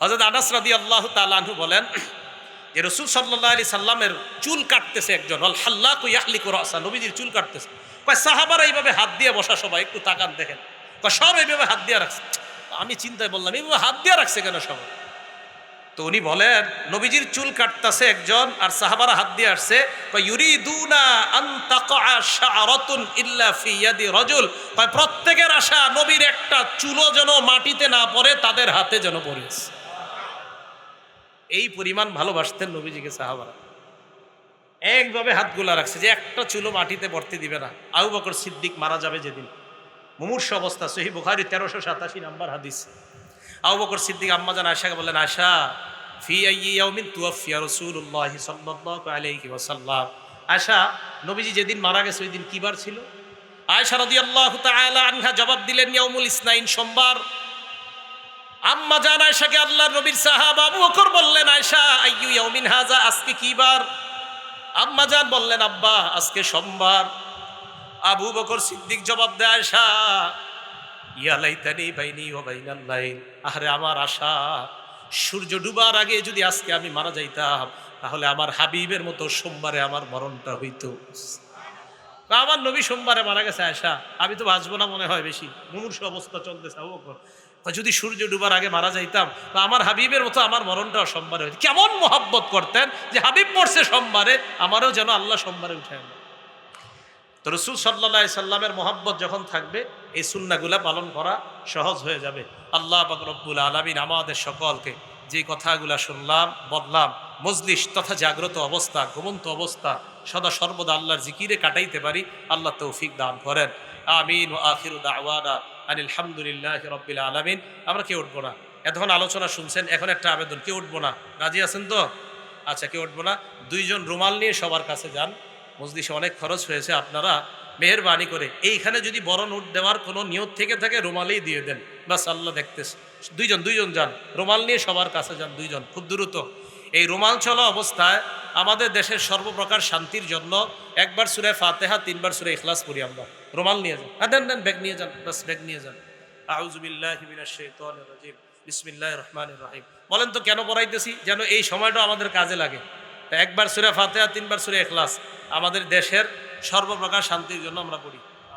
হযরত আনাস রাদিয়াল্লাহু তাআলা আনহু বলেন যে রাসূল সাল্লাল্লাহু আলাইহি সাল্লামের চুল কাটতেছে একজন, আল হাল্লাকু ইয়াহলিকু রাসা, নবীজির চুল কাটতেছে। কয় সাহাবারা এইভাবে হাত দিয়ে বসা, সবাই একটু তাকান দেখেন, কয় সব এইভাবে হাত দিয়ে রাখছে। আমি চিন্তায় বললাম, এইভাবে হাত দিয়ে রাখছে কেন সবাই? তো উনি বলেন, নবীজির চুল কাটতেছে একজন আর সাহাবারা হাত দিয়ে আসছে। ইউরিদুনা আন তাকা শাআরাতুন ইল্লা ফি ইয়াদি রাজুল, প্রত্যেকের আশা নবীর একটা চুলও যেন মাটিতে না পড়ে, তাদের হাতে যেন পড়ে। এই পরিমাণ ভালোবাসতেন নবীজিকে সাহাবারা, একভাবে হাতগুলা রাখছে যে একটা চুলও মাটিতে পড়তে দিবে না। আবু বকর সিদ্দিক মারা যাবে যেদিন, মুমূর্ষ অবস্থা, সহিহ বুখারী 1387 নাম্বার হাদিস। আবু বকর সিদ্দিক আম্মাজান আয়েশাকে বললেন, আয়েশা, ফি আইয়ি ইয়াউমিন তুওয়াফিয়া রাসূলুল্লাহ সাল্লাল্লাহু আলাইহি ওয়াসাল্লাম, আয়েশা, নবীজি যেদিন মারা গেছে ওই দিন কি বার ছিল? আয়েশা রাদিয়াল্লাহু তাআলা আনহা জবাব দিলেন, ইয়াউমুল ইসনাইন, সোমবার। আম্মা জান আয়েশাকে আল্লাহর নবীর সাহাবা আবু বকর বললেন, আয়েশা, আইয়ু ইয়াউমিন হাযা, আজকে কি বার? আম্মা জান বললেন, আব্বা, আজকে সোমবার। আবু বকর সিদ্দিক জবাব দেয়, আয়েশা, ইয়া লাইতানি বাইনি ওয়া বাইনাল লাইল, আরে আমার আশা, সূর্য ডুবার আগে যদি আজকে আমি মারা যাইতাম, তাহলে আমার হাবিবের মতো সোমবারে আমার মরণটা হইতো। আমার নবী সোমবারে মারা গেছে আয়েশা, আমি তো বাঁচবো না মনে হয়, বেশি মুমূর্ষ অবস্থা চলতেছে। আবু বকর, যদি সূর্য ডুবার আগে মারা যাইতাম, তো আমার হাবিবের মতো আমার মরণটাও সোমবারে হইতো। কেমন মোহাব্বত করতেন যে হাবিব পড়ছে সোমবারে, আমারও যেন আল্লাহ সোমবারে উঠায় না। তো রাসূল সাল্লাল্লাহু আলাইহি সাল্লামের মোহাব্বত যখন থাকবে, এই সুন্নাহগুলা পালন করা সহজ হয়ে যাবে। আল্লাহ পাক রব্বুল আলামিন আমাদের সকলকে যে কথাগুলা শুনলাম, বললাম, মজলিস তথা জাগ্রত অবস্থা, ঘুমন্ত অবস্থা সদা সর্বদা আল্লাহর জিকিরে কাটাইতে পারি, আল্লাহ তৌফিক দান করেন। আমিন। ওয়া আখিরু দাওয়ানা আনিল হামদুলিল্লাহি রাব্বিল আলামিন। আমরা কেউ উঠবো না, এতক্ষণ আলোচনা শুনছেন, এখন একটা আবেদন, কেউ উঠবো না, রাজি আছেন তো? আচ্ছা, কেউ উঠবো না। দুইজন রুমাল নিয়ে সবার কাছে যান, মজলিসে অনেক খরচ হয়েছে, আপনারা মেহেরবানি করে এইখানে যদি বড় নোট দেওয়ার কোনো নিয়ত থেকে থাকে, রুমালেই দিয়ে দেন, বাস, আল্লাহ দেখতেছে। দুইজন যান, রুমাল নিয়ে সবার কাছে যান, দুইজন, খুব দ্রুত। এই রুমাল চলা অবস্থায় আমাদের দেশের সর্বপ্রকার শান্তির জন্য একবার সূরা ফাতিহা, 3 বার সূরা ইখলাস পড়ি আমরা। রুমাল নিয়ে যান, দেন, ব্যাগ নিয়ে যান, বাস, ব্যাগ নিয়ে যান। আউযু বিল্লাহি মিনাশ শাইতানির রাজিম, বিসমিল্লাহির রহমানির রহিম। বলেন তো কেন পড়াইতেছি? যেন এই সময়টা আমাদের কাজে লাগে। একবার সূরা ফাতিহা, 3 বার সূরা ইখলাস, আমাদের দেশের সর্বপ্রকার শান্তির জন্য আমরা পড়ি।